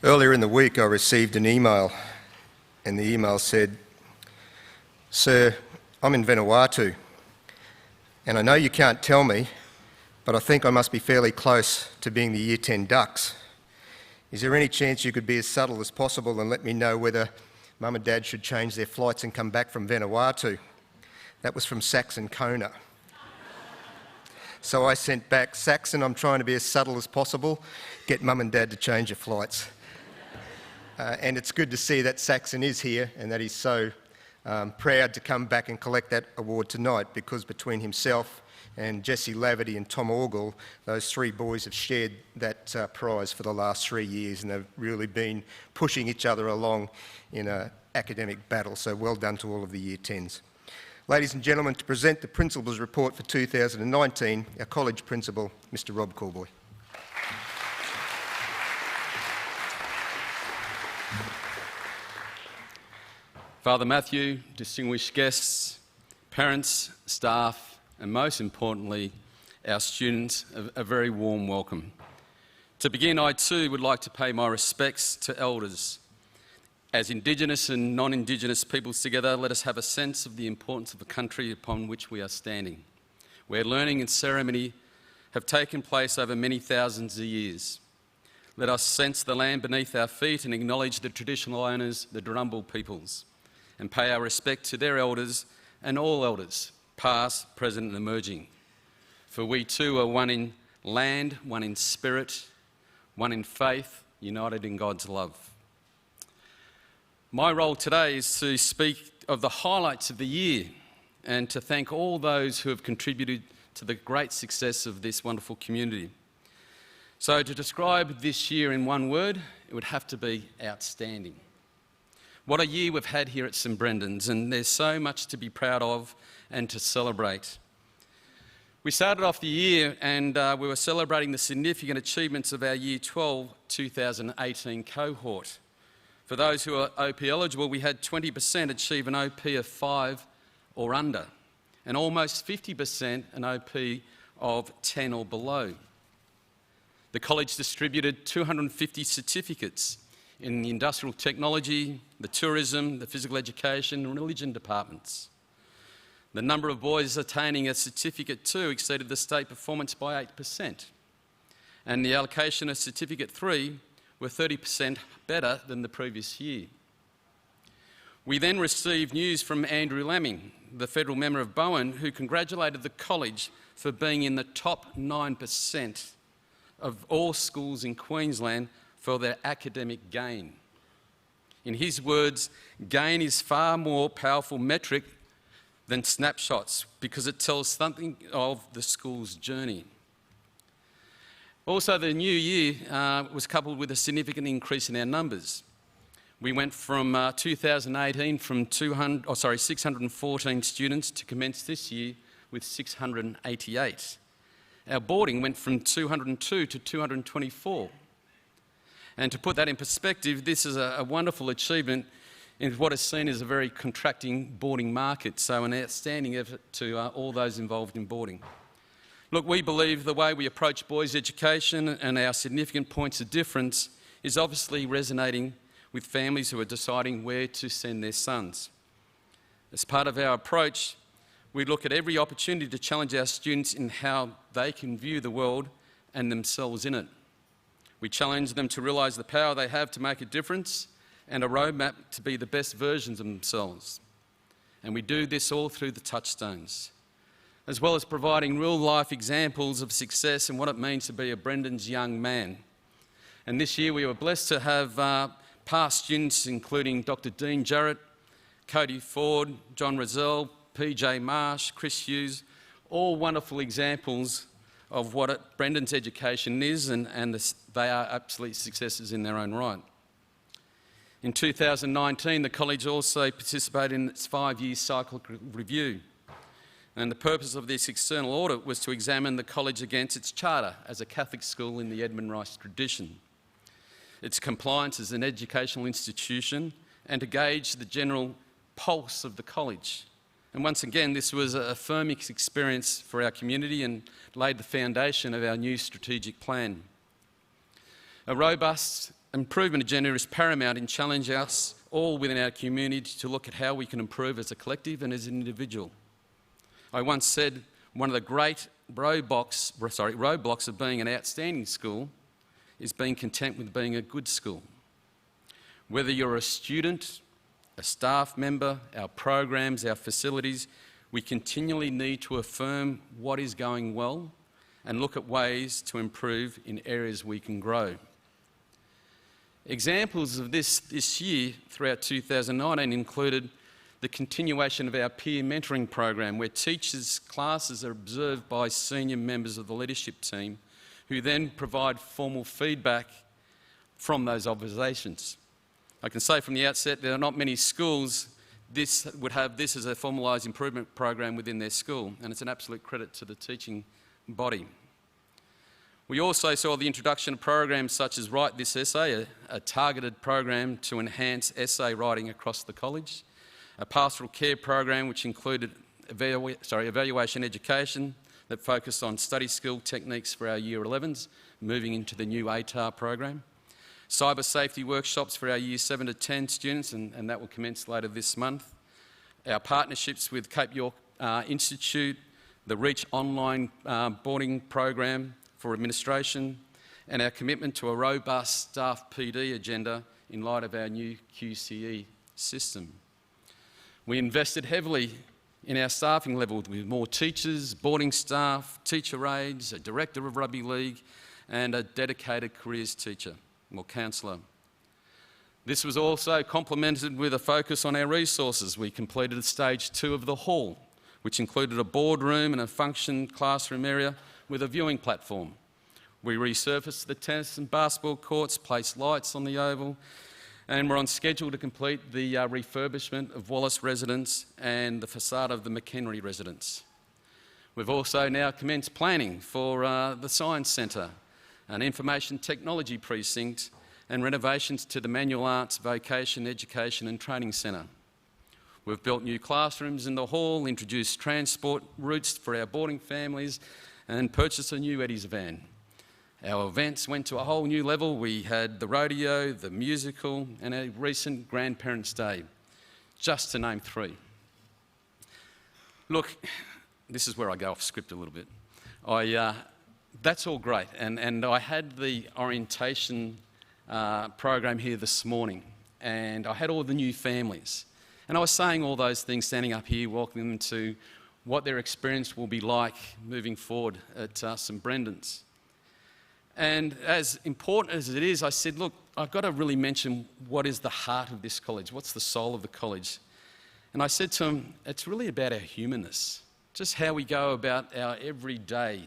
Earlier in the week, I received an email, and the email said, "Sir, I'm in Vanuatu, and I know you can't tell me, but I think I must be fairly close to being the Year 10 Ducks. Is there any chance you could be as subtle as possible and let me know whether Mum and Dad should change their flights and come back from Vanuatu?" That was from Saxon Kona. So I sent back, "Saxon, I'm trying to be as subtle as possible. Get Mum and Dad to change your flights." And it's good to see that Saxon is here and that he's so proud to come back and collect that award tonight, because between himself and Jesse Laverty and Tom Orgel, those three boys have shared that prize for the last 3 years, and they've really been pushing each other along in an academic battle. So well done to all of the Year 10s. Ladies and gentlemen, to present the Principal's Report for 2019, our College Principal, Mr. Rob Coolboy. Father Matthew, distinguished guests, parents, staff, and most importantly, our students, a very warm welcome. To begin, I too would like to pay my respects to elders. As Indigenous and non-Indigenous peoples together, let us have a sense of the importance of the country upon which we are standing, where learning and ceremony have taken place over many thousands of years. Let us sense the land beneath our feet and acknowledge the traditional owners, the Darumbal peoples, and pay our respect to their elders and all elders, past, present and emerging. For we too are one in land, one in spirit, one in faith, united in God's love. My role today is to speak of the highlights of the year and to thank all those who have contributed to the great success of this wonderful community. So to describe this year in one word, it would have to be outstanding. What a year we've had here at St Brendan's, and there's so much to be proud of and to celebrate. We started off the year and we were celebrating the significant achievements of our Year 12 2018 cohort. For those who are OP eligible, we had 20% achieve an OP of 5 or under, and almost 50% an OP of 10 or below. The college distributed 250 certificates in the industrial technology, the tourism, the physical education and religion departments. The number of boys attaining a certificate 2 exceeded the state performance by 8%, and the allocation of certificate 3 were 30% better than the previous year. We then received news from Andrew Laming, the federal member of Bowen, who congratulated the college for being in the top 9% of all schools in Queensland for their academic gain. In his words, gain is far more powerful metric than snapshots because it tells something of the school's journey. Also, the new year was coupled with a significant increase in our numbers. We went from 2018 from 614 students to commence this year with 688. Our boarding went from 202 to 224. And to put that in perspective, this is a wonderful achievement in what is seen as a very contracting boarding market, so an outstanding effort to all those involved in boarding. Look, we believe the way we approach boys' education and our significant points of difference is obviously resonating with families who are deciding where to send their sons. As part of our approach, we look at every opportunity to challenge our students in how they can view the world and themselves in it. We challenge them to realise the power they have to make a difference and a roadmap to be the best versions of themselves. And we do this all through the touchstones, as well as providing real-life examples of success and what it means to be a Brendan's young man. And this year we were blessed to have past students including Dr Dean Jarrett, Cody Ford, John Rozelle, PJ Marsh, Chris Hughes, all wonderful examples of what Brendan's education is, and they are absolute successes in their own right. In 2019, the college also participated in its 5-year cycle review, and the purpose of this external audit was to examine the college against its charter as a Catholic school in the Edmund Rice tradition, its compliance as an educational institution, and to gauge the general pulse of the college. And once again, this was a affirming experience for our community and laid the foundation of our new strategic plan. A robust improvement agenda is paramount in challenging us all within our community to look at how we can improve as a collective and as an individual. I once said one of the great roadblocks of being an outstanding school is being content with being a good school. Whether you're a student, a staff member, our programs, our facilities, we continually need to affirm what is going well and look at ways to improve in areas we can grow. Examples of this year throughout 2019 included the continuation of our peer mentoring program, where teachers' classes are observed by senior members of the leadership team who then provide formal feedback from those observations. I can say from the outset there are not many schools would have this as a formalised improvement program within their school, and it's an absolute credit to the teaching body. We also saw the introduction of programs such as Write This Essay, a targeted program to enhance essay writing across the college, a pastoral care program which included evaluation education that focused on study skill techniques for our Year 11s, moving into the new ATAR program. Cyber safety workshops for our Year 7 to 10 students, and that will commence later this month. Our partnerships with Cape York Institute, the REACH online boarding program for administration, and our commitment to a robust staff PD agenda in light of our new QCE system. We invested heavily in our staffing level with more teachers, boarding staff, teacher aides, a director of rugby league, and a dedicated careers teacher or counsellor. This was also complemented with a focus on our resources. We completed stage 2 of the hall, which included a boardroom and a function classroom area with a viewing platform. We resurfaced the tennis and basketball courts, placed lights on the oval, and we're on schedule to complete the refurbishment of Wallace Residence and the facade of the McHenry Residence. We've also now commenced planning for the Science Centre, an information technology precinct, and renovations to the Manual Arts Vocation Education and Training Centre. We've built new classrooms in the hall, introduced transport routes for our boarding families, and purchased a new Eddie's van. Our events went to a whole new level. We had the rodeo, the musical, and a recent Grandparents' Day, just to name 3. Look, this is where I go off script a little bit. That's all great, and I had the orientation program here this morning, and I had all the new families. And I was saying all those things, standing up here, welcoming them to what their experience will be like moving forward at St Brendan's. And as important as it is, I said, look, I've got to really mention what is the heart of this college, what's the soul of the college. And I said to them, it's really about our humanness, just how we go about our everyday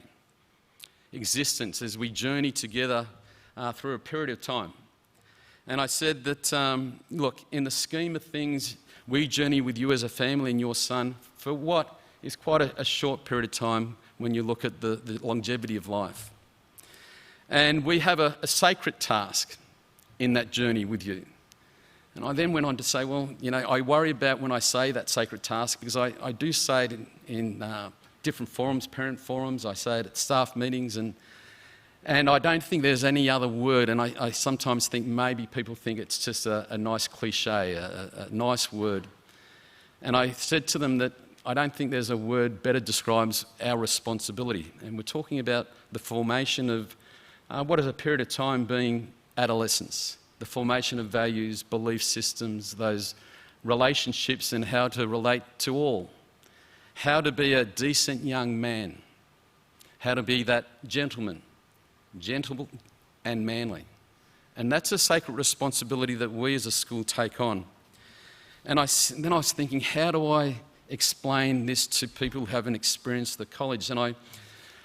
existence as we journey together through a period of time. And I said that, look, in the scheme of things, we journey with you as a family and your son for what is quite a short period of time when you look at the longevity of life. And we have a sacred task in that journey with you. And I then went on to say, well, you know, I worry about when I say that sacred task because I do say it in different forums, parent forums, I say it at staff meetings, and I don't think there's any other word, and I sometimes think maybe people think it's just a nice cliche, a nice word. And I said to them that I don't think there's a word better describes our responsibility. And we're talking about the formation of what is a period of time being adolescence, the formation of values, belief systems, those relationships and how to relate to all, how to be a decent young man, how to be that gentleman, gentle and manly. And that's a sacred responsibility that we as a school take on. And then I was thinking, how do I explain this to people who haven't experienced the college? And I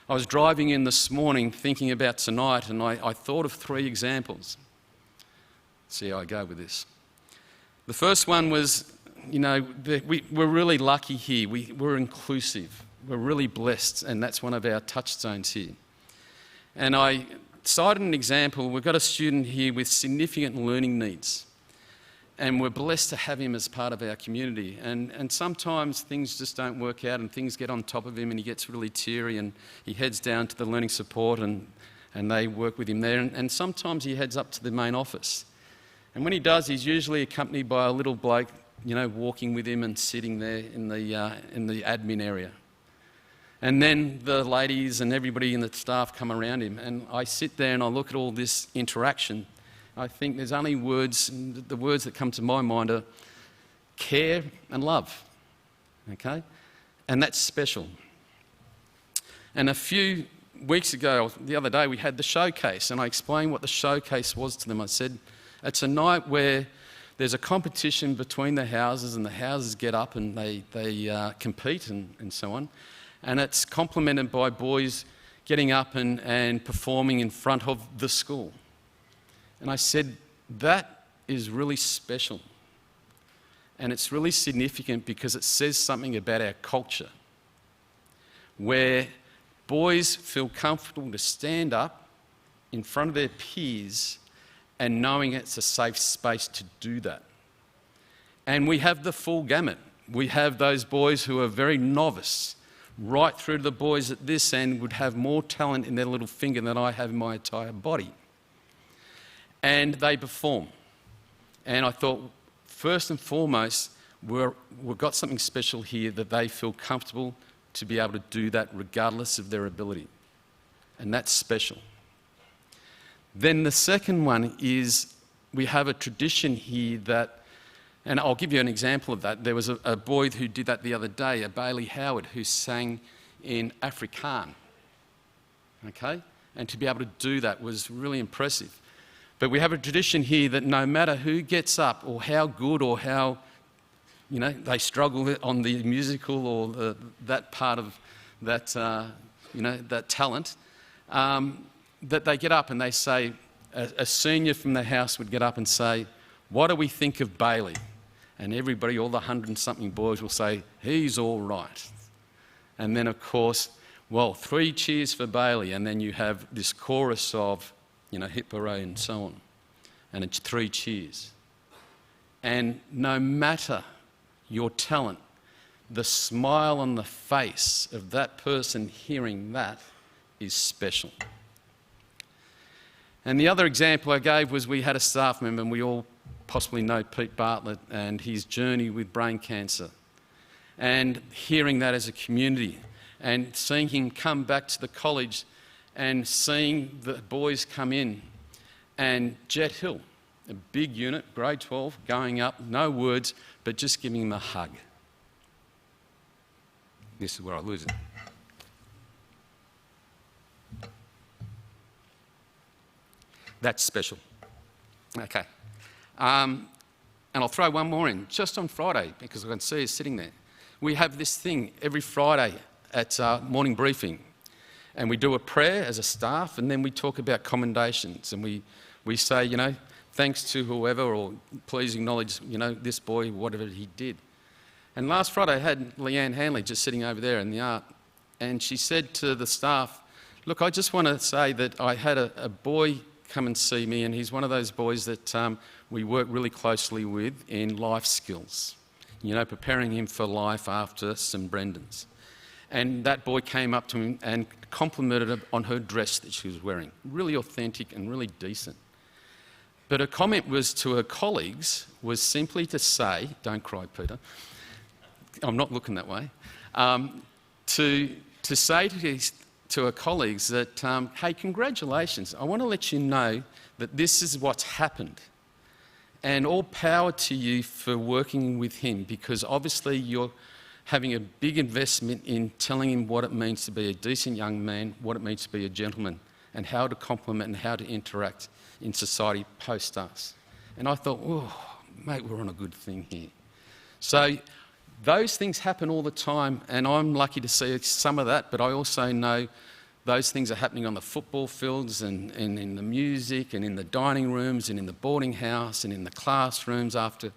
was driving in this morning thinking about tonight, and I thought of 3 examples. See how I go with this. The first one was, you know, we're really lucky here. We're inclusive. We're really blessed, and that's one of our touchstones here. And I cited an example. We've got a student here with significant learning needs, and we're blessed to have him as part of our community. And sometimes things just don't work out and things get on top of him and he gets really teary and he heads down to the learning support and they work with him there. And sometimes he heads up to the main office. And when he does, he's usually accompanied by a little bloke, you know, walking with him and sitting there in the admin area. And then the ladies and everybody in the staff come around him. And I sit there and I look at all this interaction. I think there's only words, the words that come to my mind are care and love, okay? And that's special. And a few weeks ago, the other day, we had the showcase, and I explained what the showcase was to them. I said, it's a night where there's a competition between the houses, and the houses get up and they compete and so on. And it's complemented by boys getting up and performing in front of the school. And I said, that is really special. And it's really significant because it says something about our culture, where boys feel comfortable to stand up in front of their peers and knowing it's a safe space to do that. And we have the full gamut. We have those boys who are very novice, right through to the boys at this end would have more talent in their little finger than I have in my entire body. And they perform. And I thought, first and foremost, we've got something special here that they feel comfortable to be able to do that regardless of their ability. And that's special. Then the second one is we have a tradition here that, and I'll give you an example of that. There was a boy who did that the other day, a Bailey Howard, who sang in Afrikaans. Okay? And to be able to do that was really impressive. But we have a tradition here that no matter who gets up or how good or how, they struggle on the musical or that part of that, that talent, that they get up and they say, a senior from the house would get up and say, "What do we think of Bailey?" And everybody, all the 100-something boys will say, "He's all right." And then, of course, 3 cheers for Bailey. And then you have this chorus of, hip hooray and so on. And it's 3 cheers. And no matter your talent, the smile on the face of that person hearing that is special. And the other example I gave was we had a staff member, and we all possibly know Pete Bartlett and his journey with brain cancer. And hearing that as a community and seeing him come back to the college and seeing the boys come in and Jet Hill, a big unit, grade 12, going up, no words, but just giving him a hug. This is where I lose it. That's special. Okay. And I'll throw one more in, just on Friday, because I can see you sitting there. We have this thing every Friday at morning briefing, and we do a prayer as a staff, and then we talk about commendations, and we say, thanks to whoever, or please acknowledge, this boy, whatever he did. And last Friday I had Leanne Hanley just sitting over there in the art, and she said to the staff, "Look, I just want to say that I had a boy come and see me, and he's one of those boys that we work really closely with in life skills, preparing him for life after St Brendan's. And that boy came up to me and complimented her on her dress that she was wearing, really authentic and really decent. But her comment was to her colleagues was simply to say, don't cry, Peter, I'm not looking that way, to say to her colleagues that, hey, congratulations, I want to let you know that this is what's happened. And all power to you for working with him, because obviously you're having a big investment in telling him what it means to be a decent young man, what it means to be a gentleman, and how to compliment and how to interact in society post us. And I thought, oh, mate, we're on a good thing here. So those things happen all the time, and I'm lucky to see some of that, but I also know those things are happening on the football fields and in the music and in the dining rooms and in the boarding house and in the classrooms after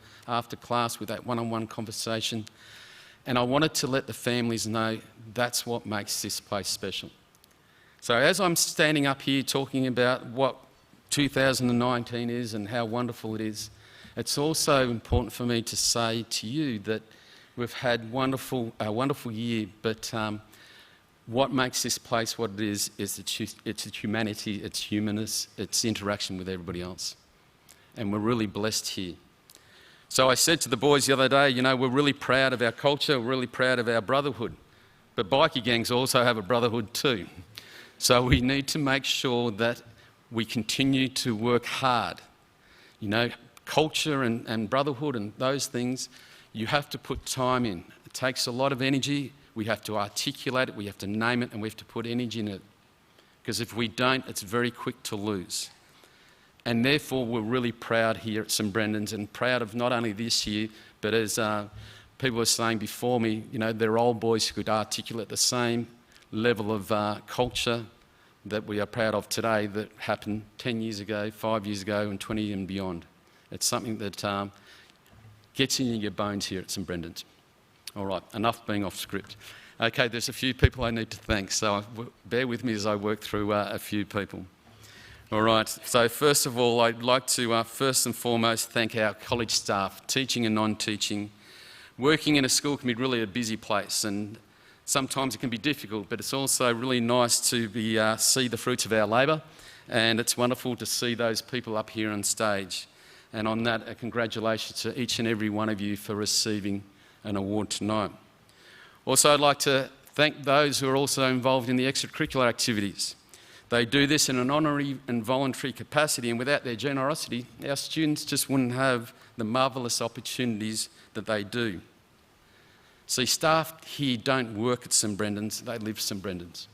class with that one-on-one conversation. And I wanted to let the families know that's what makes this place special. So as I'm standing up here talking about what 2019 is and how wonderful it is, it's also important for me to say to you that we've had a wonderful year, but what makes this place what it is its humanity, its humanness, its interaction with everybody else. And we're really blessed here. So I said to the boys the other day, we're really proud of our culture, we're really proud of our brotherhood. But bikie gangs also have a brotherhood too. So we need to make sure that we continue to work hard. Culture and brotherhood and those things, you have to put time in. It takes a lot of energy. We have to articulate it, we have to name it, and we have to put energy in it. Because if we don't, it's very quick to lose. And therefore, we're really proud here at St Brendan's, and proud of not only this year, but as people were saying before me, they're old boys who could articulate the same level of culture that we are proud of today that happened 10 years ago, 5 years ago, and 20 and beyond. It's something that gets in your bones here at St Brendan's. All right, enough being off script. Okay, there's a few people I need to thank, so bear with me as I work through a few people. All right, so first of all, I'd like to first and foremost thank our college staff, teaching and non-teaching. Working in a school can be really a busy place, and sometimes it can be difficult, but it's also really nice to see the fruits of our labour, and it's wonderful to see those people up here on stage. And on that, a congratulations to each and every one of you for receiving an award tonight. Also, I'd like to thank those who are also involved in the extracurricular activities. They do this in an honorary and voluntary capacity, and without their generosity, our students just wouldn't have the marvellous opportunities that they do. See, staff here don't work at St Brendan's, they live St Brendan's.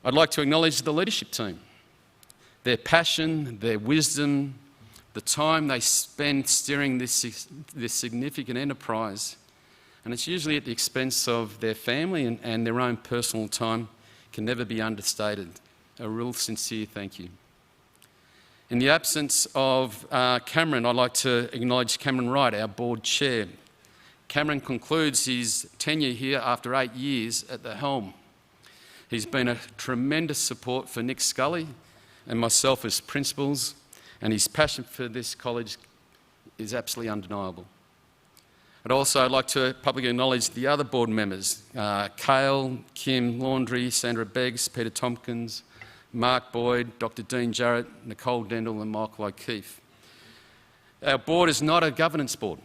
I'd like to acknowledge the leadership team. Their passion, their wisdom, the time they spend steering this significant enterprise, and it's usually at the expense of their family and their own personal time, can never be understated. A real sincere thank you. In the absence of Cameron, I'd like to acknowledge Cameron Wright, our board chair. Cameron concludes his tenure here after 8 years at the helm. He's been a tremendous support for Nick Scully and myself as principals, and his passion for this college is absolutely undeniable. I'd like to publicly acknowledge the other board members, Cale, Kim Laundrie, Sandra Beggs, Peter Tompkins, Mark Boyd, Dr Dean Jarrett, Nicole Dendell and Michael O'Keefe. Our board is not a governance board.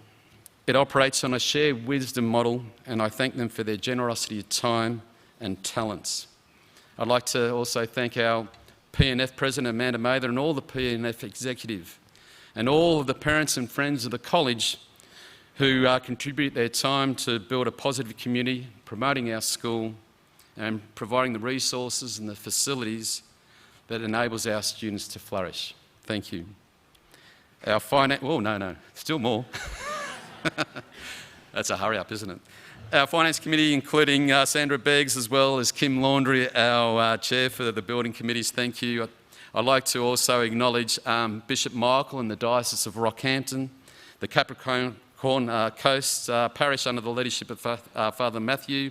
It operates on a shared wisdom model, and I thank them for their generosity of time and talents. I'd like to also thank our PNF President Amanda Mather and all the PNF executive and all of the parents and friends of the college who contribute their time to build a positive community, promoting our school and providing the resources and the facilities that enables our students to flourish. Thank you. Our still more. That's a hurry up, isn't it? Our Finance Committee, including Sandra Beggs as well as Kim Laundrie, our Chair for the Building Committees, thank you. I'd like to also acknowledge Bishop Michael and the Diocese of Rockhampton, the Capricorn Coast Parish under the leadership of Father Matthew,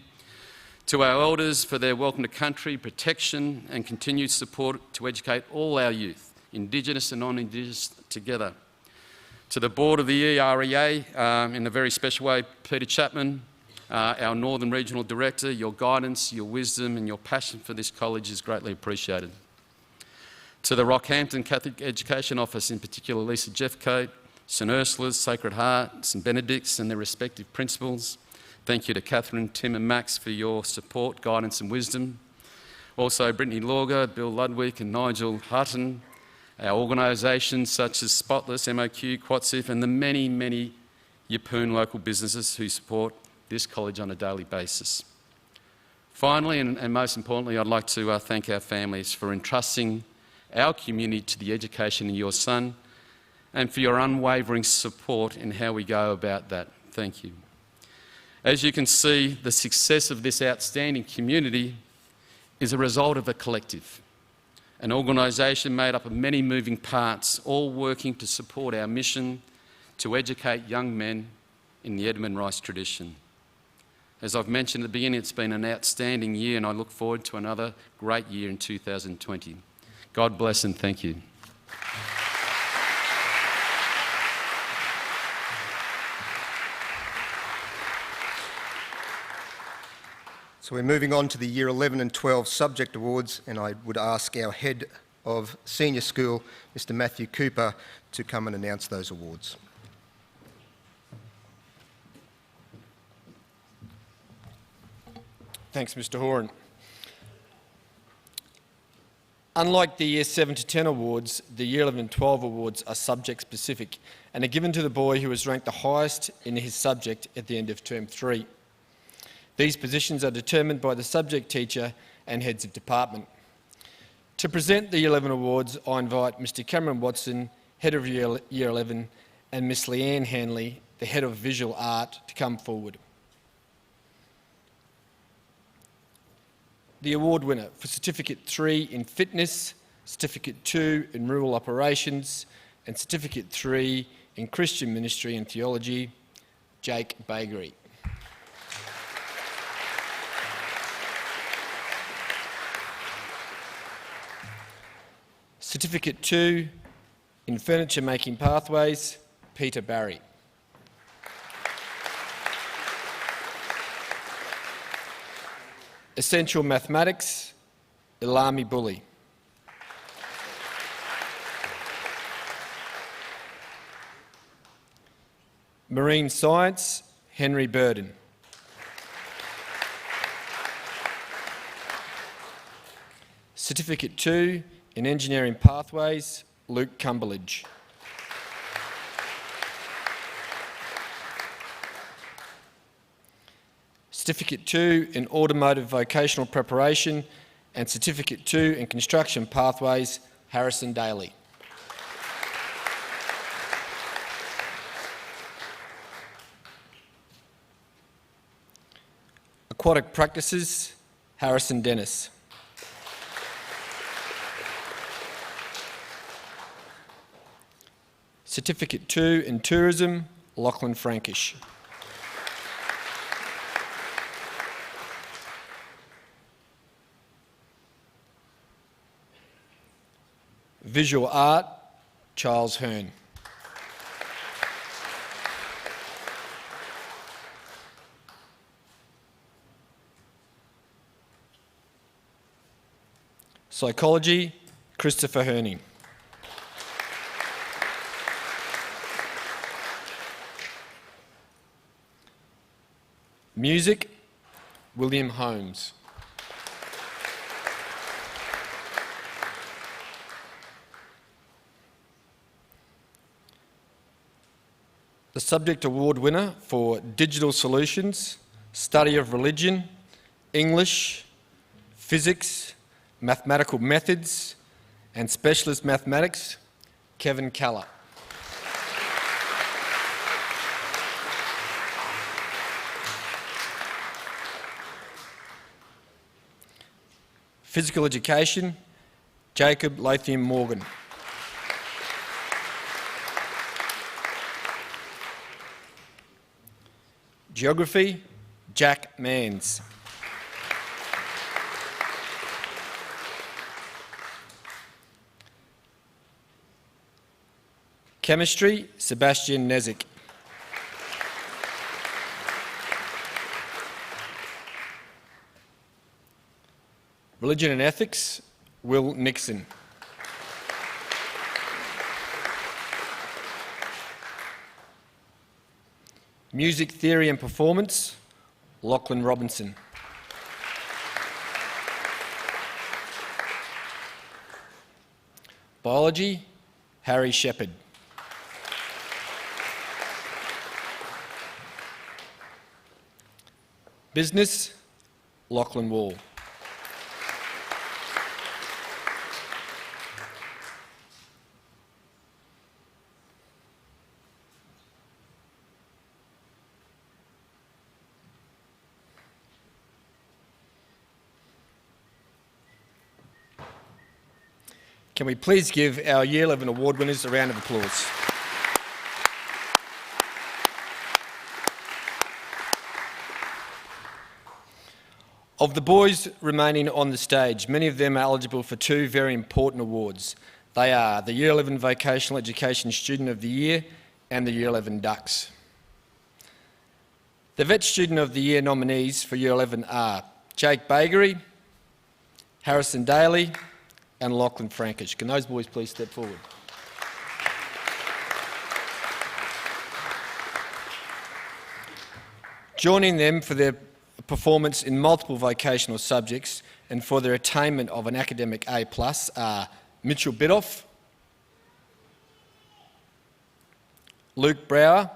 to our elders for their welcome to country, protection and continued support to educate all our youth, Indigenous and non-Indigenous, together. To the board of the EREA, in a very special way, Peter Chapman, our Northern Regional Director, your guidance, your wisdom and your passion for this college is greatly appreciated. To the Rockhampton Catholic Education Office, in particular Lisa Jeffcoat, St Ursula's, Sacred Heart, St Benedict's and their respective principals. Thank you to Catherine, Tim and Max for your support, guidance and wisdom. Also Brittany Lorga, Bill Ludwig and Nigel Hutton, our organisations such as Spotless, MOQ, Quatsif and the many, many Yeppoon local businesses who support this college on a daily basis. Finally, and most importantly, I'd like to thank our families for entrusting our community to the education of your son and for your unwavering support in how we go about that. Thank you. As you can see, the success of this outstanding community is a result of a collective, an organisation made up of many moving parts, all working to support our mission to educate young men in the Edmund Rice tradition. As I've mentioned at the beginning, it's been an outstanding year and I look forward to another great year in 2020. God bless and thank you. So we're moving on to the Year 11 and 12 subject awards, and I would ask our Head of Senior School, Mr Matthew Cooper, to come and announce those awards. Thanks, Mr Horan. Unlike the Year 7 to 10 awards, the Year 11 and 12 awards are subject specific and are given to the boy who was ranked the highest in his subject at the end of Term 3. These positions are determined by the subject teacher and heads of department. To present the Year 11 awards, I invite Mr Cameron Watson, Head of Year 11, and Miss Leanne Hanley, the Head of Visual Art, to come forward. The award winner for Certificate 3 in Fitness, Certificate 2 in Rural Operations, and Certificate 3 in Christian Ministry and Theology, Jake Baggery. Certificate 2 in Furniture Making Pathways, Peter Barry. Essential Mathematics, Ilami Bully. Marine Science, Henry Burden. Certificate 2 in Engineering Pathways, Luke Cumberledge. Certificate 2 in Automotive Vocational Preparation and Certificate 2 in Construction Pathways, Harrison Daly. Aquatic Practices, Harrison Dennis. Certificate 2 in Tourism, Lachlan Frankish. Visual Art, Charles Hearn. Psychology, Christopher Herning. Music, William Holmes. The Subject Award winner for Digital Solutions, Study of Religion, English, Physics, Mathematical Methods and Specialist Mathematics, Kevin Keller. Physical Education, Jacob Lathiam Morgan. Geography, Jack Manns. Chemistry, Sebastian Nezik. Religion and Ethics, Will Nixon. Music Theory and Performance, Lachlan Robinson. Biology, Harry Shepherd. Business, Lachlan Wall. Can we please give our Year 11 award winners a round of applause? Of the boys remaining on the stage, many of them are eligible for two very important awards. They are the Year 11 Vocational Education Student of the Year and the Year 11 Ducks. The Vet Student of the Year nominees for Year 11 are Jake Bagery, Harrison Daly and Lachlan Frankish. Can those boys please step forward? Joining them for their performance in multiple vocational subjects and for their attainment of an academic A+ are Mitchell Bidoff, Luke Brower,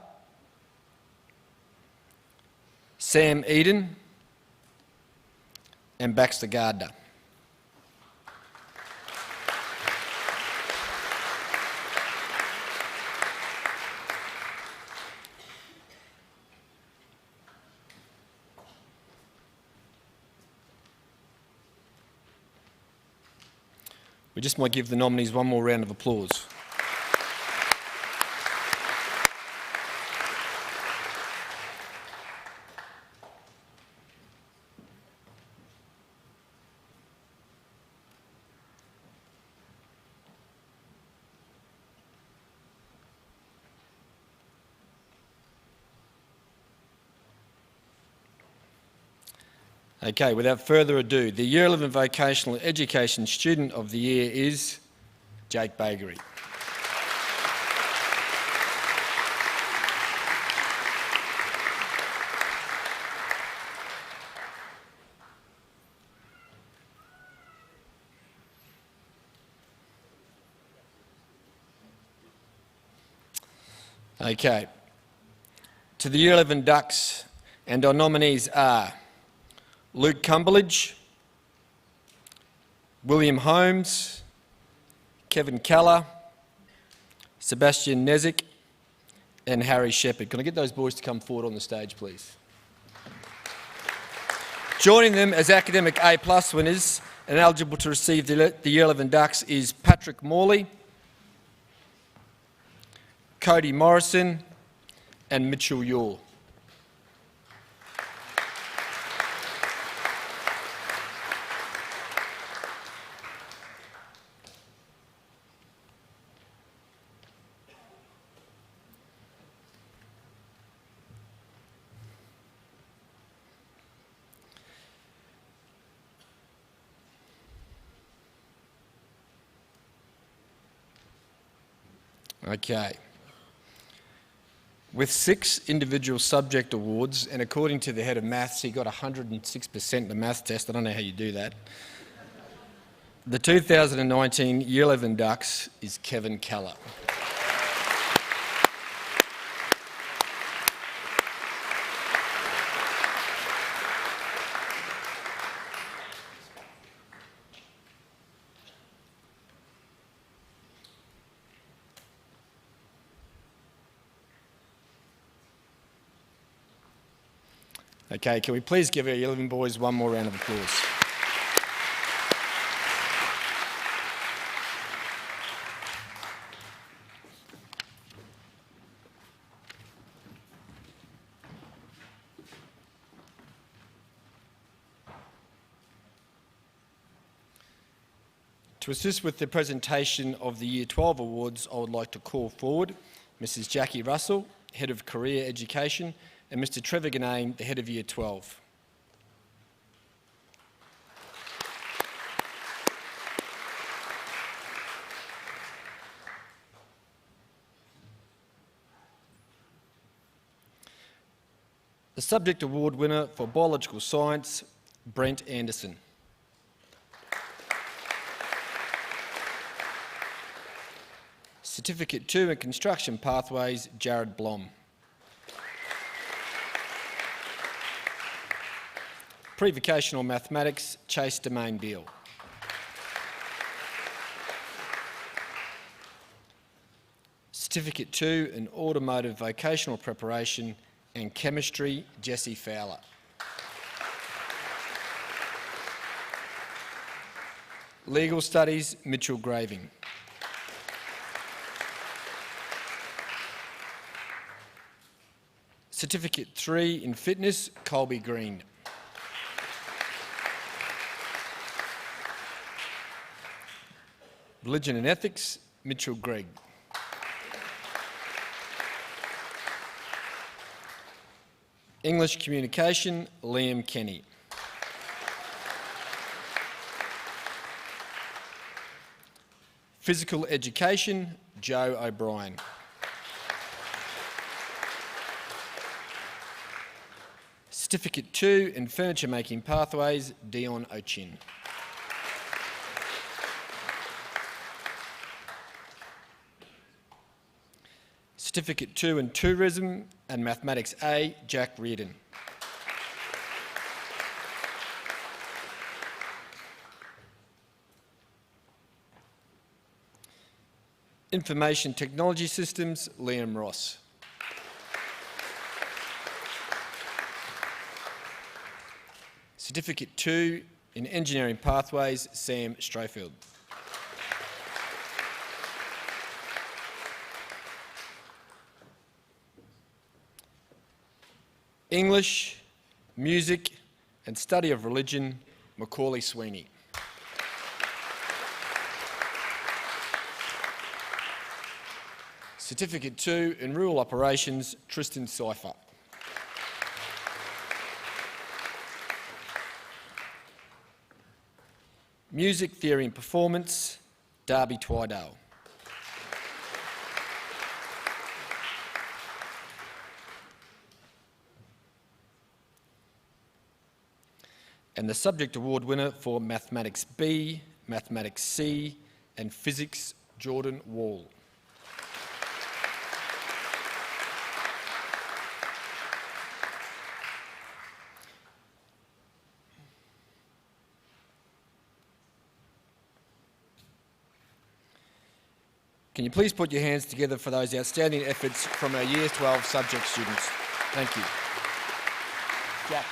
Sam Eden and Baxter Gardner. We just might give the nominees one more round of applause. Okay, without further ado, the Year 11 Vocational Education Student of the Year is Jake Bagery. Okay. To the Year 11 Ducks, and our nominees are Luke Cumberledge, William Holmes, Kevin Keller, Sebastian Nezik, and Harry Shepherd. Can I get those boys to come forward on the stage, please? Joining them as academic A+ winners and eligible to receive the Year 11 Ducks is Patrick Morley, Cody Morrison, and Mitchell Yule. Okay. With 6 individual subject awards, and according to the head of maths, he got 106% in the maths test. I don't know how you do that. The 2019 Year 11 Ducks is Kevin Keller. Okay, can we please give our Year 11 boys one more round of applause? To assist with the presentation of the Year 12 awards, I would like to call forward Mrs. Jackie Russell, Head of Career Education, and Mr. Trevor Ganane, the Head of Year 12. The subject award winner for Biological Science, Brent Anderson. Certificate 2 in Construction Pathways, Jared Blom. Pre-vocational Mathematics, Chase Domain Beale. Certificate 2 in Automotive Vocational Preparation and Chemistry, Jesse Fowler. Legal Studies, Mitchell Graving. Certificate 3 in Fitness, Colby Green. Religion and Ethics, Mitchell Gregg. English Communication, Liam Kenny. Physical Education, Joe O'Brien. Certificate 2 in Furniture Making Pathways, Dion Ochin. Certificate 2 in Tourism and Mathematics A, Jack Reardon. Information Technology Systems, Liam Ross. Certificate 2 in Engineering Pathways, Sam Strofield. English, Music and Study of Religion, Macaulay Sweeney. Certificate 2 in Rural Operations, Tristan Cypher. Music Theory and Performance, Darby Twydale. And the subject award winner for Mathematics B, Mathematics C and Physics, Jordan Wall. Can you please put your hands together for those outstanding efforts from our Year 12 subject students? Thank you. Jack.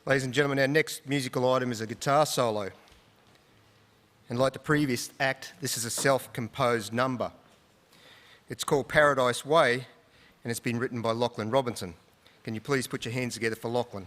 Ladies and gentlemen, our next musical item is a guitar solo. And like the previous act, this is a self-composed number. It's called Paradise Way, and it's been written by Lachlan Robinson. Can you please put your hands together for Lachlan?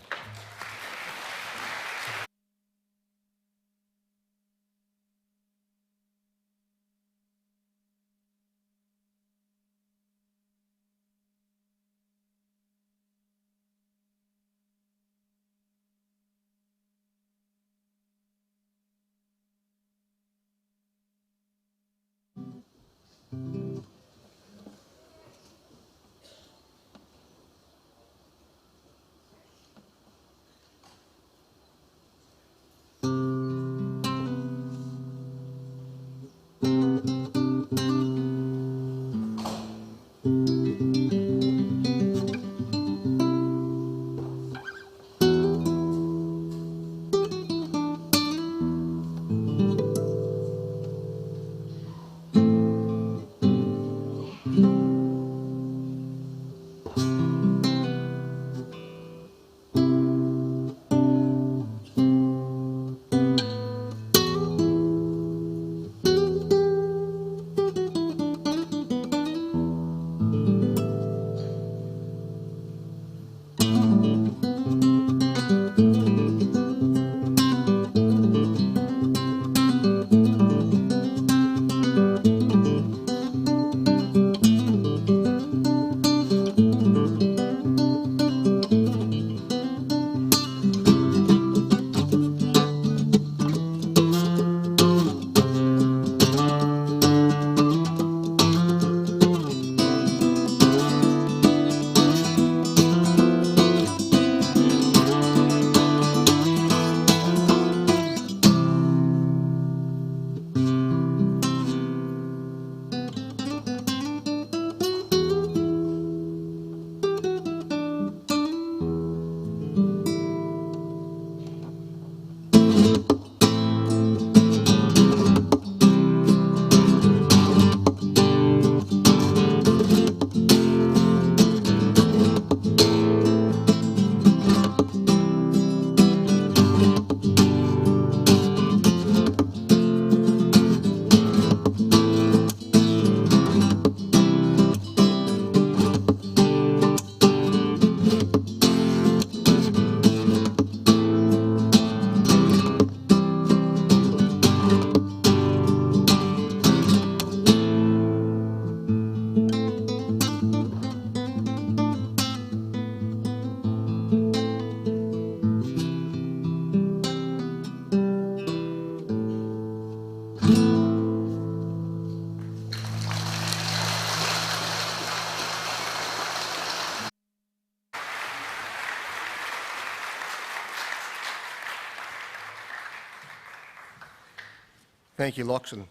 Thank you, Lachlan.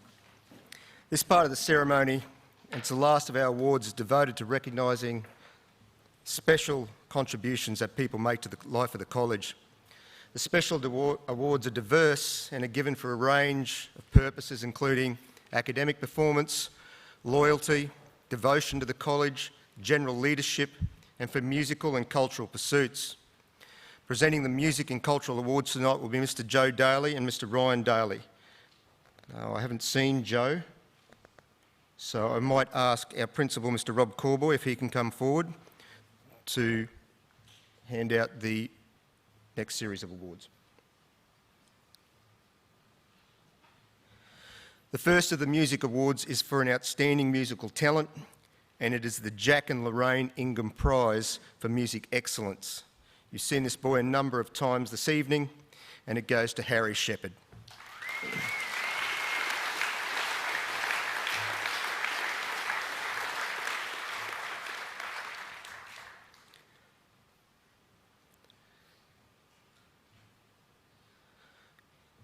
This part of the ceremony, it's the last of our awards, is devoted to recognising special contributions that people make to the life of the college. The special awards are diverse and are given for a range of purposes, including academic performance, loyalty, devotion to the college, general leadership, and for musical and cultural pursuits. Presenting the Music and Cultural Awards tonight will be Mr. Joe Daly and Mr. Ryan Daly. I haven't seen Joe, so I might ask our principal, Mr. Rob Corboy, if he can come forward to hand out the next series of awards. The first of the music awards is for an outstanding musical talent, and it is the Jack and Lorraine Ingham Prize for Music Excellence. You've seen this boy a number of times this evening, and it goes to Harry Shepherd.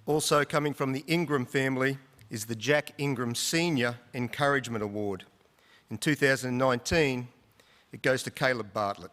Also coming from the Ingram family is the Jack Ingram Senior Encouragement Award. In 2019, it goes to Caleb Bartlett.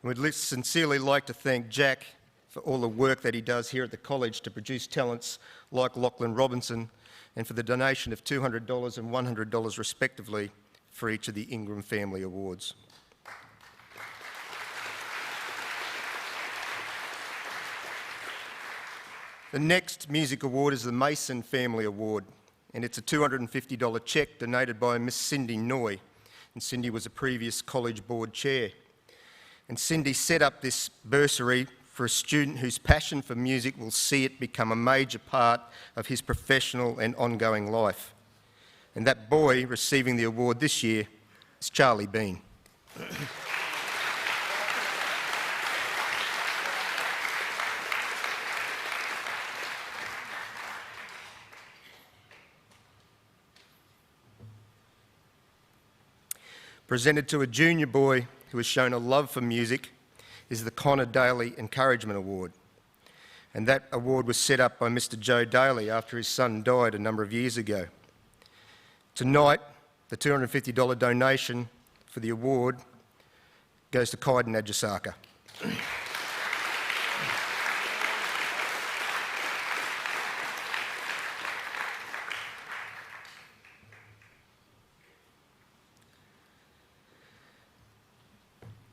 We'd sincerely like to thank Jack for all the work that he does here at the college to produce talents like Lachlan Robinson, and for the donation of $200 and $100 respectively for each of the Ingram Family Awards. The next music award is the Mason Family Award, and it's a $250 cheque donated by Miss Cindy Noy, and Cindy was a previous college board chair. And Cindy set up this bursary for a student whose passion for music will see it become a major part of his professional and ongoing life. And that boy receiving the award this year is Charlie Bean. Presented to a junior boy who has shown a love for music is the Connor Daly Encouragement Award. And that award was set up by Mr. Joe Daly after his son died a number of years ago. Tonight, the $250 donation for the award goes to Kaiden Ajasaka.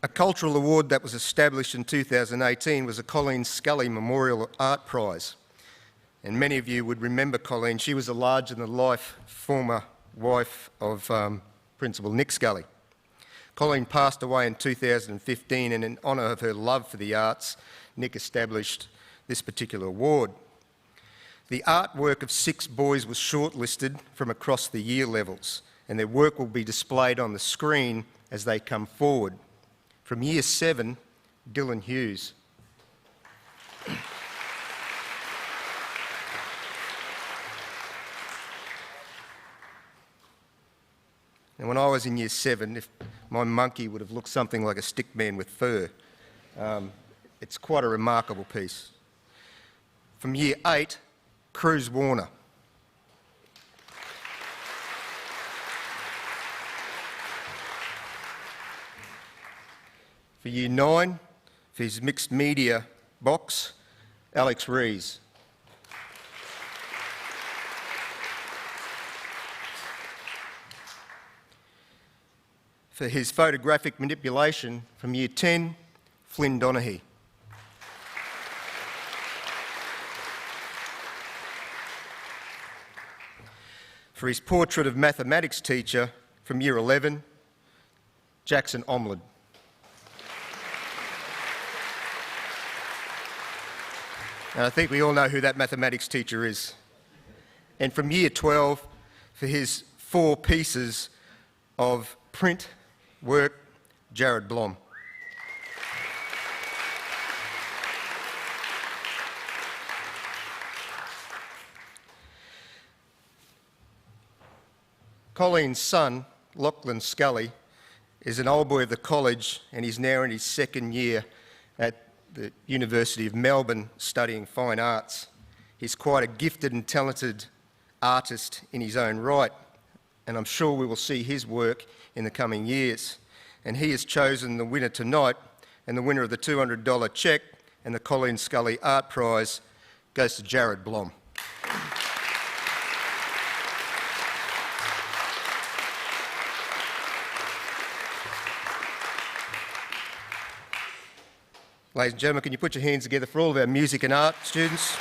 A cultural award that was established in 2018 was the Colleen Scully Memorial Art Prize. And many of you would remember Colleen. She was a larger-than-life former wife of Principal Nick Scully. Colleen passed away in 2015, and in honour of her love for the arts, Nick established this particular award. The artwork of 6 boys was shortlisted from across the year levels, and their work will be displayed on the screen as they come forward. From Year 7, Dylan Hughes. And when I was in Year 7, if my monkey would have looked something like a stick man with fur. It's quite a remarkable piece. From Year 8, Cruz Warner. For Year 9, for his mixed media box, Alex Rees. For his photographic manipulation, from Year 10, Flynn Donaghy. For his portrait of mathematics teacher, from Year 11, Jackson Omlad. And I think we all know who that mathematics teacher is. And from Year 12, for his 4 pieces of print work, Jared Blom. Colleen's son, Lachlan Scully, is an old boy of the college, and he's now in his 2nd year at the University of Melbourne studying fine arts. He's quite a gifted and talented artist in his own right, and I'm sure we will see his work in the coming years. And he has chosen the winner tonight, and the winner of the $200 cheque and the Colleen Scully Art Prize goes to Jared Blom. Ladies and gentlemen, can you put your hands together for all of our music and art students?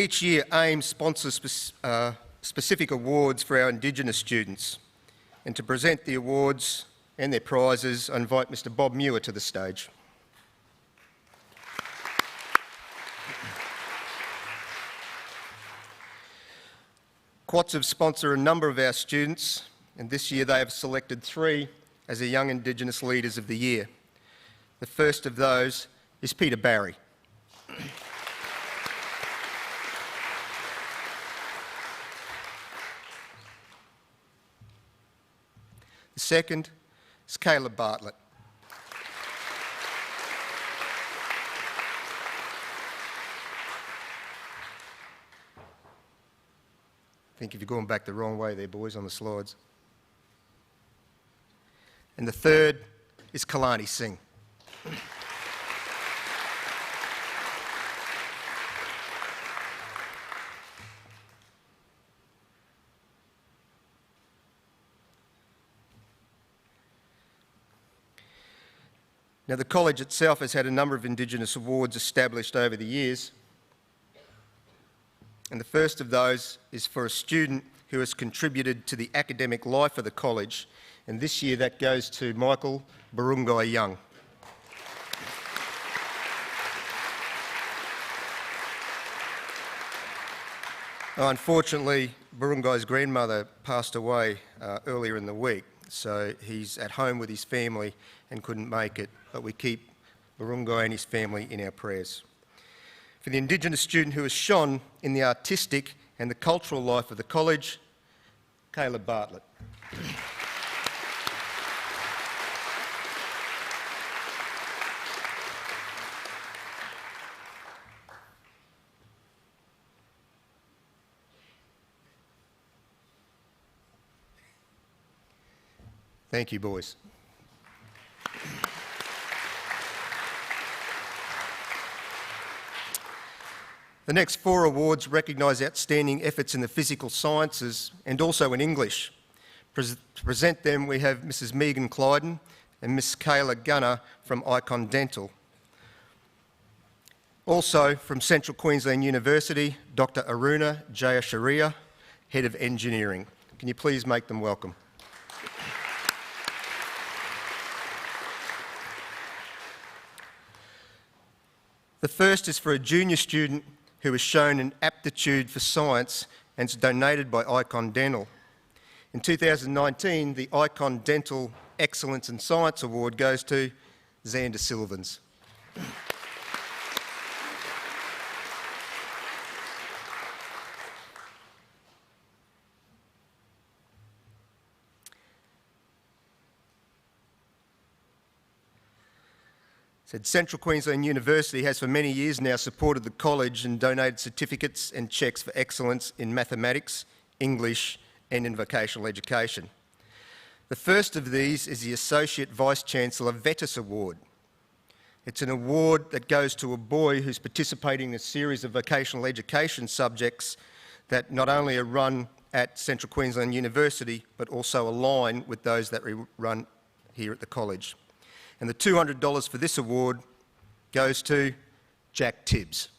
Each year, AIM sponsors specific awards for our Indigenous students. And to present the awards and their prizes, I invite Mr Bob Muir to the stage. QATSV sponsor a number of our students, and this year they have selected 3 as the Young Indigenous Leaders of the Year. The first of those is Peter Barry. The second is Caleb Bartlett. I think if you're going back the wrong way there, boys, on the slides. And the third is Kalani Singh. Now, the college itself has had a number of Indigenous awards established over the years. And the first of those is for a student who has contributed to the academic life of the college. And this year that goes to Michael Barungai Young. Unfortunately, Barungai's grandmother passed away earlier in the week, so he's at home with his family and couldn't make it, but we keep Barungai and his family in our prayers. For the Indigenous student who has shone in the artistic and the cultural life of the college, Caleb Bartlett. Thank you, boys. The next 4 awards recognise outstanding efforts in the physical sciences and also in English. To present them, we have Mrs Megan Clyden and Miss Kayla Gunner from Icon Dental. Also from Central Queensland University, Dr Aruna Jayasharia, Head of Engineering. Can you please make them welcome? The first is for a junior student who has shown an aptitude for science and is donated by Icon Dental. In 2019, the Icon Dental Excellence in Science Award goes to Xander Silvans. Central Queensland University has for many years now supported the college and donated certificates and cheques for excellence in mathematics, English and in vocational education. The first of these is the Associate Vice-Chancellor Vettis Award. It's an award that goes to a boy who's participating in a series of vocational education subjects that not only are run at Central Queensland University but also align with those that we run here at the college. And the $200 for this award goes to Jack Tibbs.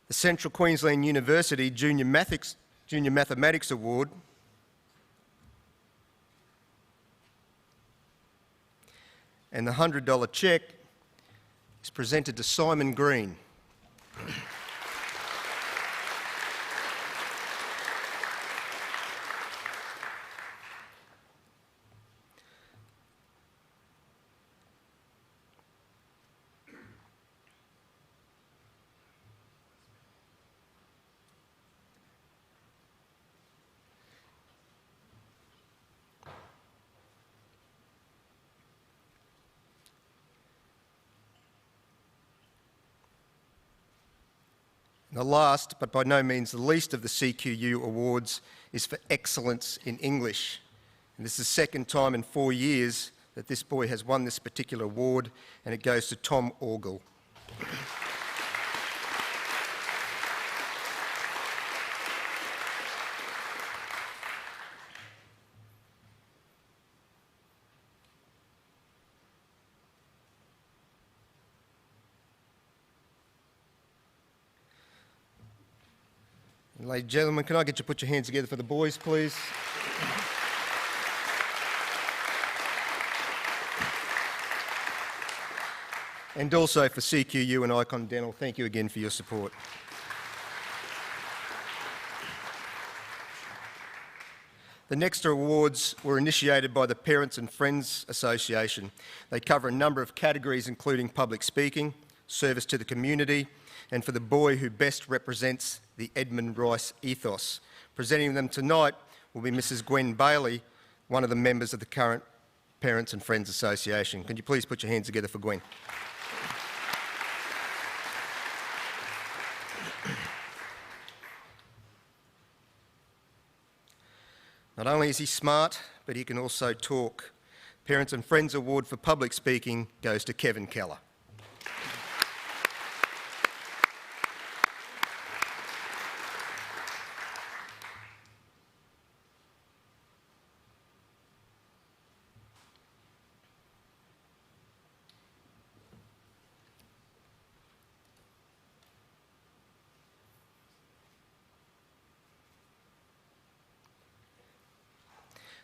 The Central Queensland University Junior Mathematics Award and the $100 cheque is presented to Simon Green. And the last, but by no means the least of the CQU awards, is for excellence in English. And this is the second time in 4 years that this boy has won this particular award, and it goes to Tom Orgel. Ladies and gentlemen, can I get you to put your hands together for the boys, please? And also for CQU and Icon Dental, thank you again for your support. The next awards were initiated by the Parents and Friends Association. They cover a number of categories including public speaking, service to the community, and for the boy who best represents the Edmund Rice ethos. Presenting them tonight will be Mrs. Gwen Bailey, one of the members of the current Parents and Friends Association. Can you please put your hands together for Gwen? Not only is he smart, but he can also talk. Parents and Friends Award for Public Speaking goes to Kevin Keller.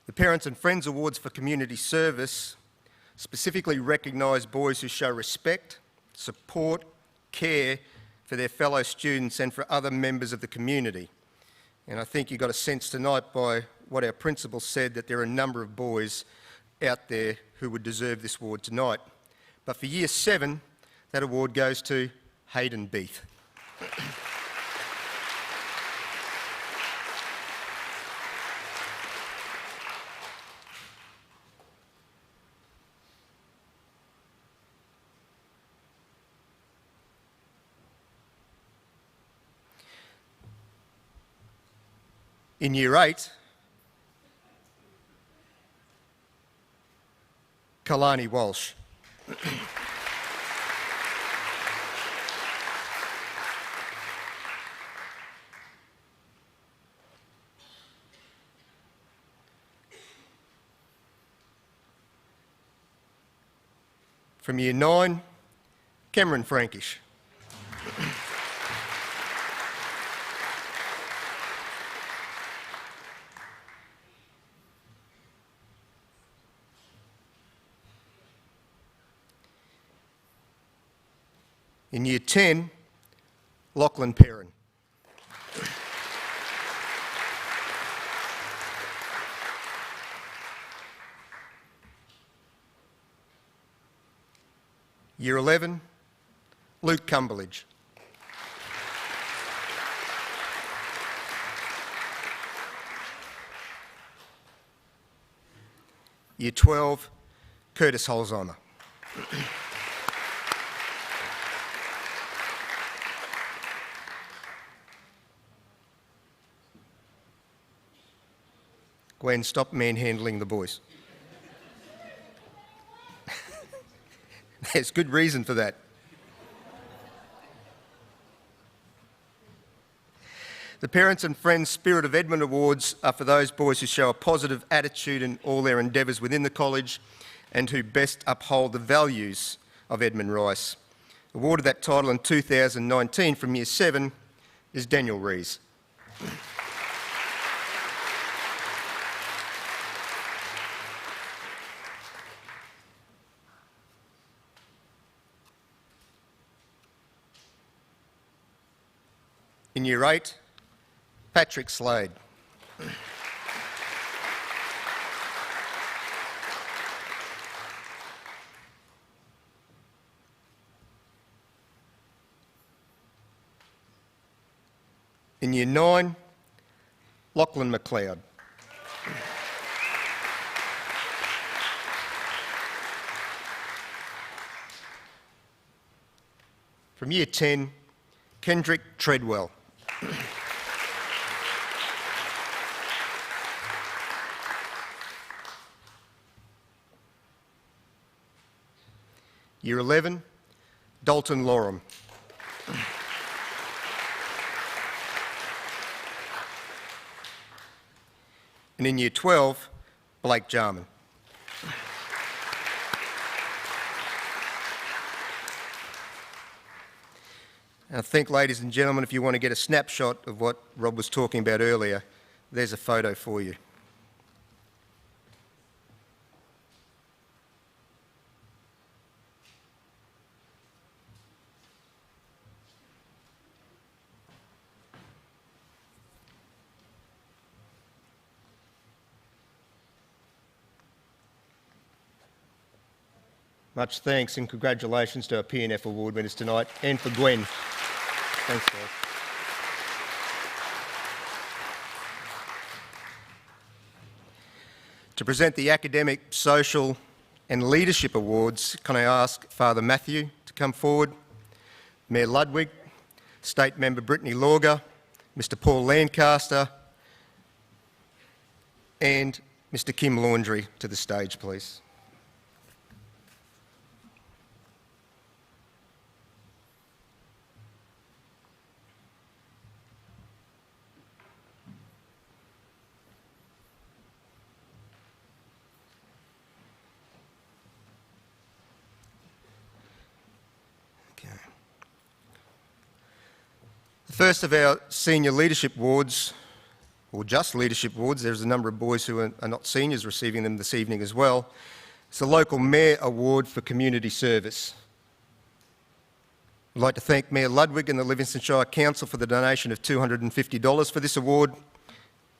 The Parents and Friends Awards for Community Service specifically recognise boys who show respect, support, care for their fellow students and for other members of the community. And I think you got a sense tonight by what our principal said that there are a number of boys out there who would deserve this award tonight. But for Year 7, that award goes to Hayden Beath. In Year 8, Kalani Walsh. From Year 9, Cameron Frankish. In Year 10, Lachlan Perrin. Year 11, Luke Cumberledge. Year 12, Curtis Holzheimer. Gwen, stop manhandling the boys. There's good reason for that. The Parents and Friends Spirit of Edmund Awards are for those boys who show a positive attitude in all their endeavours within the college and who best uphold the values of Edmund Rice. Awarded that title in 2019 from Year 7 is Daniel Rees. In Year 8, Patrick Slade. In Year 9, Lachlan McLeod. From Year 10, Kendrick Treadwell. Year 11, Dalton Loram. And in Year 12, Blake Jarman. And I think, ladies and gentlemen, if you want to get a snapshot of what Rob was talking about earlier, there's a photo for you. Much thanks and congratulations to our PNF award winners tonight, and for Gwen. Thanks, guys. To present the Academic, Social and Leadership Awards, can I ask Father Matthew to come forward, Mayor Ludwig, State Member Brittany Lauger, Mr Paul Lancaster and Mr Kim Laundrie to the stage, please. The first of our Senior Leadership Awards, or just Leadership Awards, there's a number of boys who are not seniors receiving them this evening as well. It's the Local Mayor Award for Community Service. I'd like to thank Mayor Ludwig and the Livingston Shire Council for the donation of $250 for this award,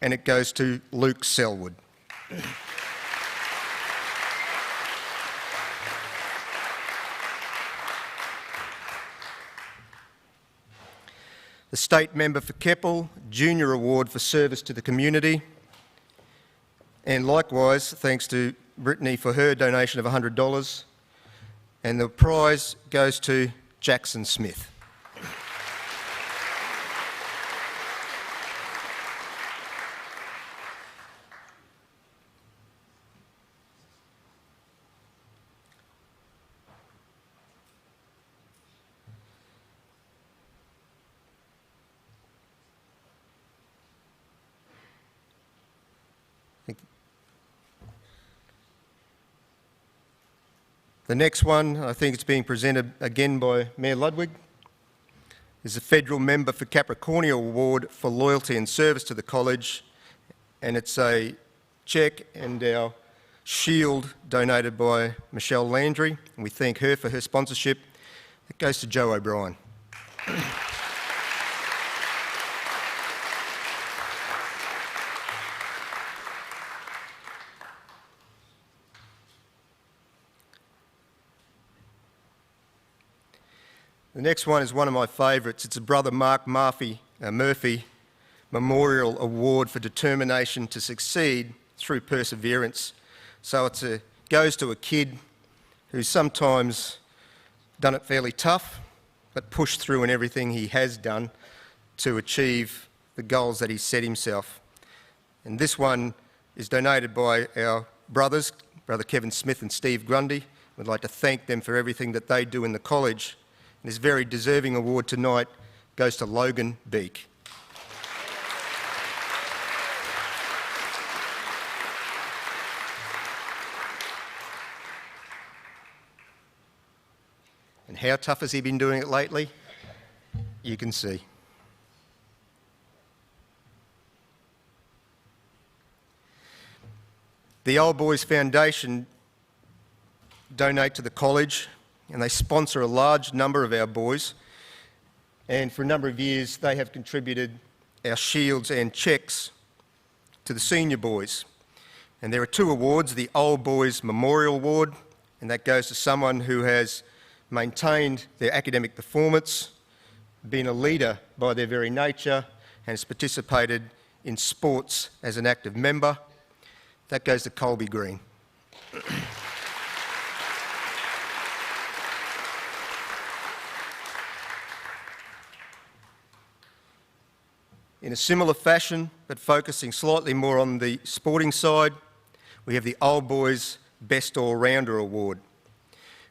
and it goes to Luke Selwood. The State Member for Keppel Junior Award for Service to the Community, and likewise thanks to Brittany for her donation of $100, and the prize goes to Jackson Smith. The next one, I think it's being presented again by Mayor Ludwig, is the Federal Member for Capricornia Award for Loyalty and Service to the College, and it's a cheque and our shield donated by Michelle Landry, and we thank her for her sponsorship. It goes to Joe O'Brien. The next one is one of my favourites. It's a Brother Mark Murphy Memorial Award for Determination to Succeed through Perseverance. So it goes to a kid who's sometimes done it fairly tough, but pushed through in everything he has done to achieve the goals that he set himself. And this one is donated by our brothers, Brother Kevin Smith and Steve Grundy. We'd like to thank them for everything that they do in the college. And this very deserving award tonight goes to Logan Beek. And how tough has he been doing it lately? You can see. The Old Boys Foundation donate to the college, and they sponsor a large number of our boys, and for a number of years they have contributed our shields and cheques to the senior boys. And there are two awards, the Old Boys Memorial Award, and that goes to someone who has maintained their academic performance, been a leader by their very nature, and has participated in sports as an active member. That goes to Colby Green. In a similar fashion, but focusing slightly more on the sporting side, we have the Old Boys Best All-Rounder Award.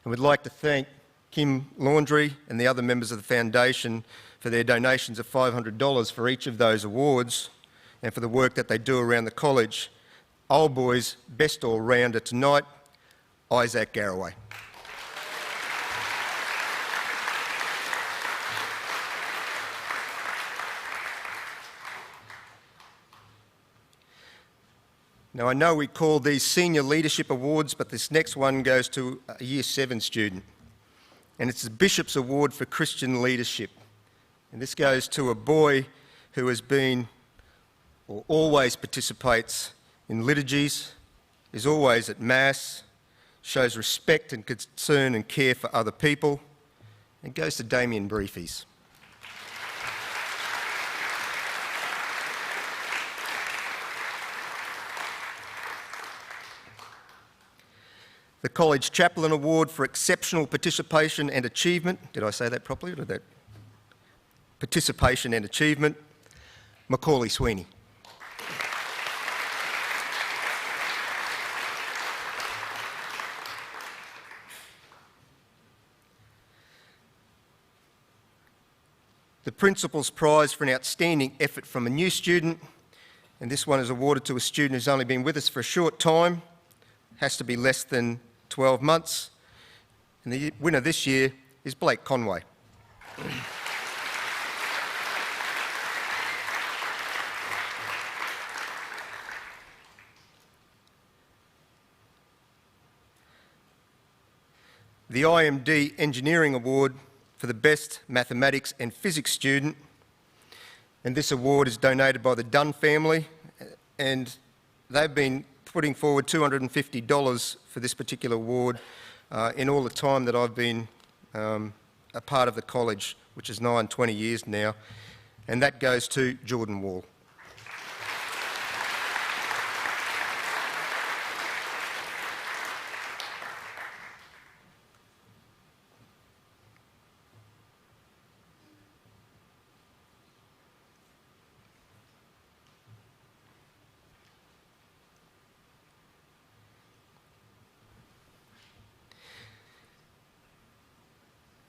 And we'd like to thank Kim Laundrie and the other members of the foundation for their donations of $500 for each of those awards and for the work that they do around the college. Old Boys Best All-Rounder tonight, Isaac Garraway. Now, I know we call these Senior Leadership Awards, but this next one goes to a Year 7 student, and it's the Bishop's Award for Christian Leadership. And this goes to a boy who has been, or always participates in liturgies, is always at Mass, shows respect and concern and care for other people, and goes to Damien Briefies. The College Chaplain Award for Exceptional Participation and Achievement. Did I say that properly? Or did that? Participation and Achievement. Macaulay Sweeney. The Principal's Prize for an outstanding effort from a new student, and this one is awarded to a student who's only been with us for a short time, has to be less than 12 months, and the winner this year is Blake Conway. The IMD Engineering Award for the Best Mathematics and Physics Student, and this award is donated by the Dunn family, and they've been putting forward $250 for this particular award in all the time that I've been a part of the college, which is nigh on 20 years now, and that goes to Jordan Wall.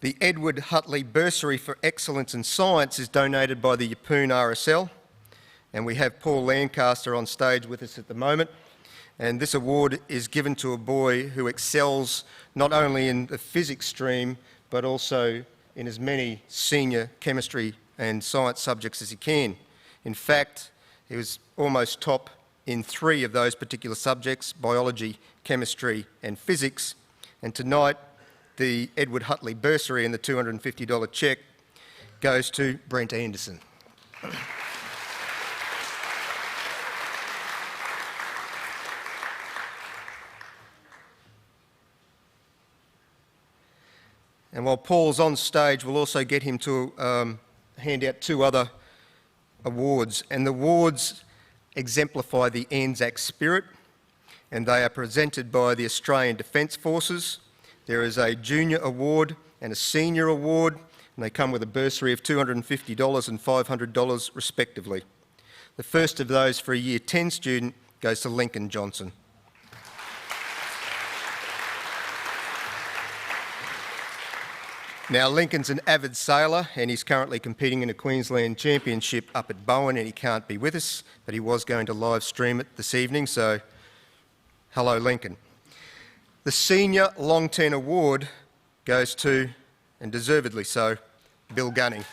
The Edward Hutley Bursary for Excellence in Science is donated by the Yeppoon RSL, and we have Paul Lancaster on stage with us at the moment. And this award is given to a boy who excels not only in the physics stream, but also in as many senior chemistry and science subjects as he can. In fact, he was almost top in 3 of those particular subjects: biology, chemistry and physics. And tonight, the Edward Hutley Bursary and the $250 cheque goes to Brent Anderson. And while Paul's on stage, we'll also get him to hand out 2 other awards. And the awards exemplify the Anzac spirit, and they are presented by the Australian Defence Forces. There is a junior award and a senior award, and they come with a bursary of $250 and $500 respectively. The first of those for a Year 10 student goes to Lincoln Johnson. Now, Lincoln's an avid sailor, and he's currently competing in a Queensland Championship up at Bowen, and he can't be with us, but he was going to live stream it this evening, so hello, Lincoln. The Senior Long 10 Award goes to, and deservedly so, Bill Gunning.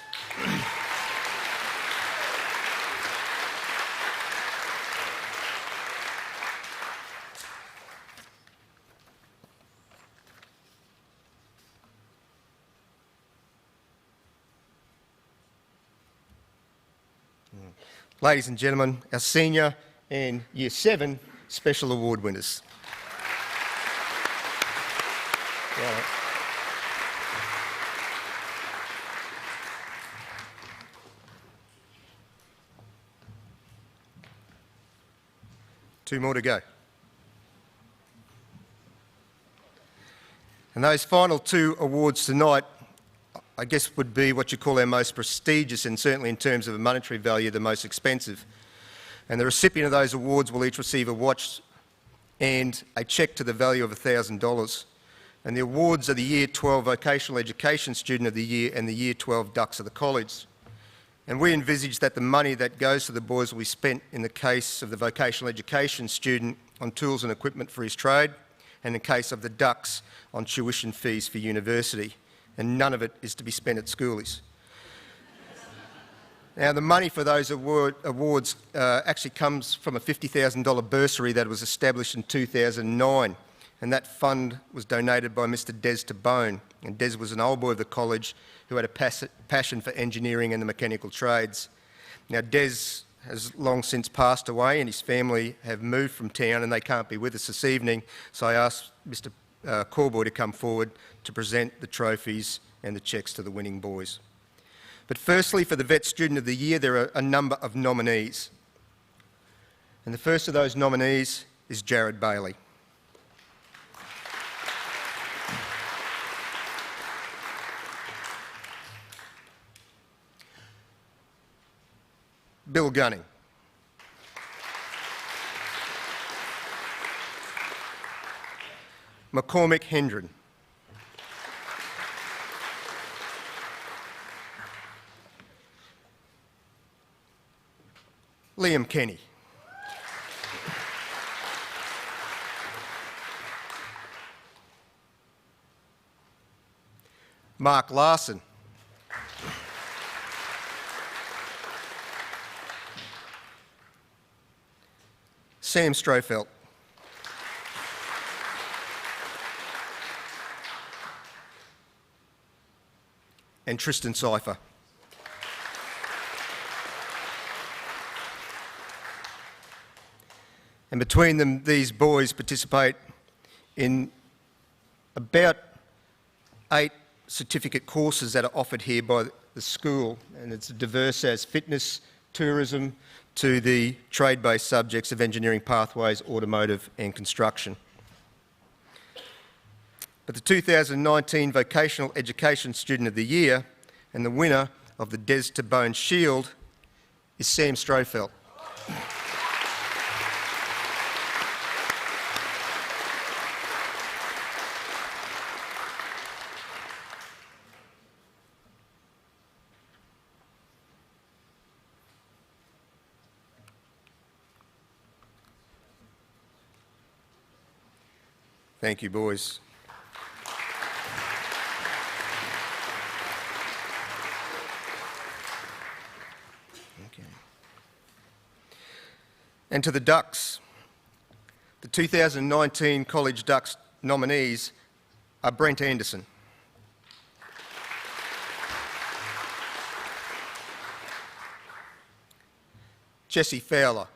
Ladies and gentlemen, our Senior and Year 7 Special Award winners. Right. 2 more to go. And those final 2 awards tonight, I guess, would be what you call our most prestigious, and certainly in terms of a monetary value, the most expensive. And the recipient of those awards will each receive a watch and a cheque to the value of $1,000. And the awards are the Year 12 Vocational Education Student of the Year and the Year 12 Dux of the College. And we envisage that the money that goes to the boys will be spent, in the case of the Vocational Education Student, on tools and equipment for his trade, and in the case of the Dux, on tuition fees for university. And none of it is to be spent at schoolies. Now, the money for those awards actually comes from a $50,000 bursary that was established in 2009, and that fund was donated by Mr Des Tabone. And Des was an old boy of the college who had a passion for engineering and the mechanical trades. Now, Des has long since passed away, and his family have moved from town and they can't be with us this evening, so I asked Mr Corboy to come forward to present the trophies and the cheques to the winning boys. But firstly, for the Vet Student of the Year, there are a number of nominees. And the first of those nominees is Jared Bailey. Bill Gunning. McCormick Hendren. Liam Kenny. Mark Larson. Sam Strofelt. And Tristan Cypher. And between them, these boys participate in about 8 certificate courses that are offered here by the school, and it's diverse as fitness, tourism, to the trade-based subjects of engineering pathways, automotive and construction. But the 2019 Vocational Education Student of the Year and the winner of the Des Tabone Shield is Sam Strofelt. Thank you, boys. Okay. And to the Ducks. The 2019 College Ducks nominees are Brent Anderson, Jesse Fowler,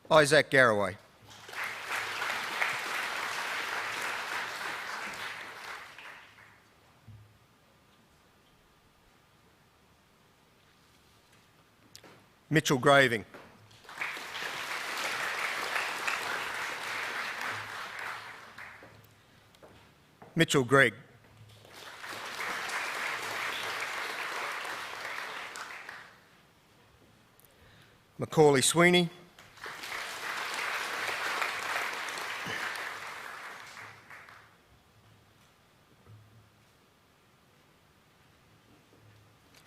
Isaac Garraway, Mitchell Graving, Mitchell Gregg, Macaulay Sweeney,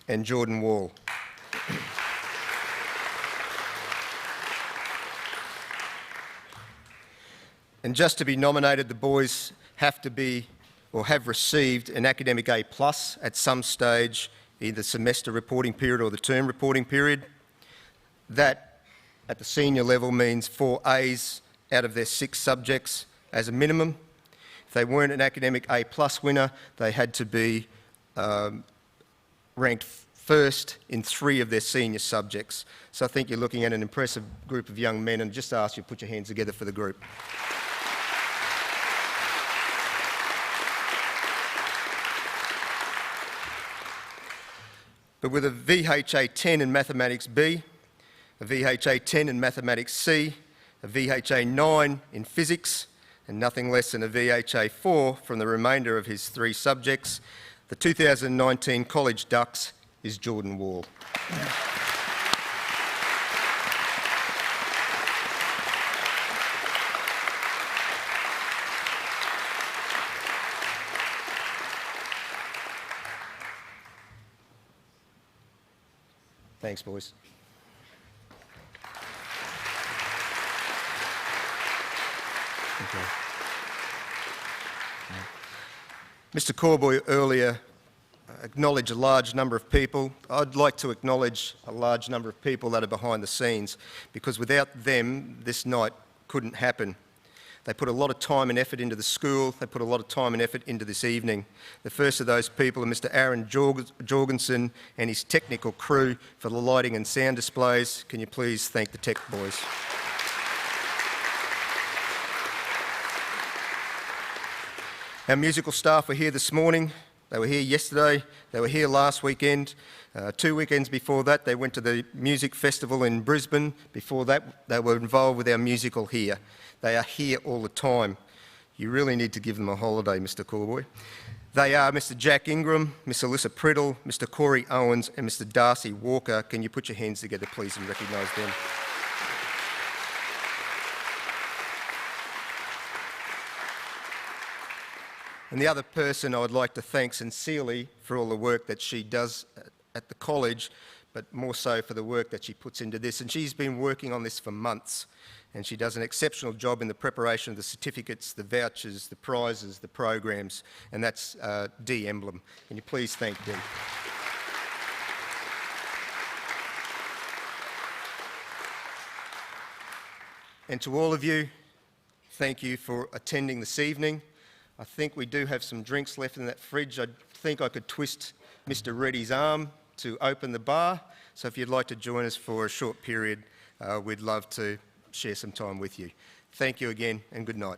and Jordan Wall. And just to be nominated, the boys have to be or have received an academic A+ at some stage, either semester reporting period or the term reporting period. That, at the senior level, means 4 A's out of their 6 subjects as a minimum. If they weren't an academic A+ winner, they had to be ranked first in 3 of their senior subjects. So I think you're looking at an impressive group of young men, and just ask you to put your hands together for the group. But with a VHA 10 in Mathematics B, a VHA 10 in Mathematics C, a VHA 9 in Physics, and nothing less than a VHA 4 from the remainder of his 3 subjects, the 2019 College Ducks is Jordan Wall. Thanks, boys. Okay. Mr Corboy earlier acknowledged a large number of people. I'd like to acknowledge a large number of people that are behind the scenes, because without them, this night couldn't happen. They put a lot of time and effort into the school. They put a lot of time and effort into this evening. The first of those people are Mr Aaron Jorgensen and his technical crew for the lighting and sound displays. Can you please thank the tech boys? Our musical staff were here this morning. They were here yesterday. They were here last weekend. 2 weekends before that, they went to the music festival in Brisbane. Before that, they were involved with our musical here. They are here all the time. You really need to give them a holiday, Mr Corboy. They are Mr Jack Ingram, Miss Alyssa Priddle, Mr Corey Owens and Mr Darcy Walker. Can you put your hands together, please, and recognise them? And the other person I would like to thank sincerely for all the work that she does at the college, but more so for the work that she puts into this. And she's been working on this for months, and she does an exceptional job in the preparation of the certificates, the vouchers, the prizes, the programs, and that's Dee Emblem. Can you please thank them? And to all of you, thank you for attending this evening. I think we do have some drinks left in that fridge. I think I could twist Mr Reddy's arm to open the bar. So if you'd like to join us for a short period, we'd love to share some time with you. Thank you again and good night.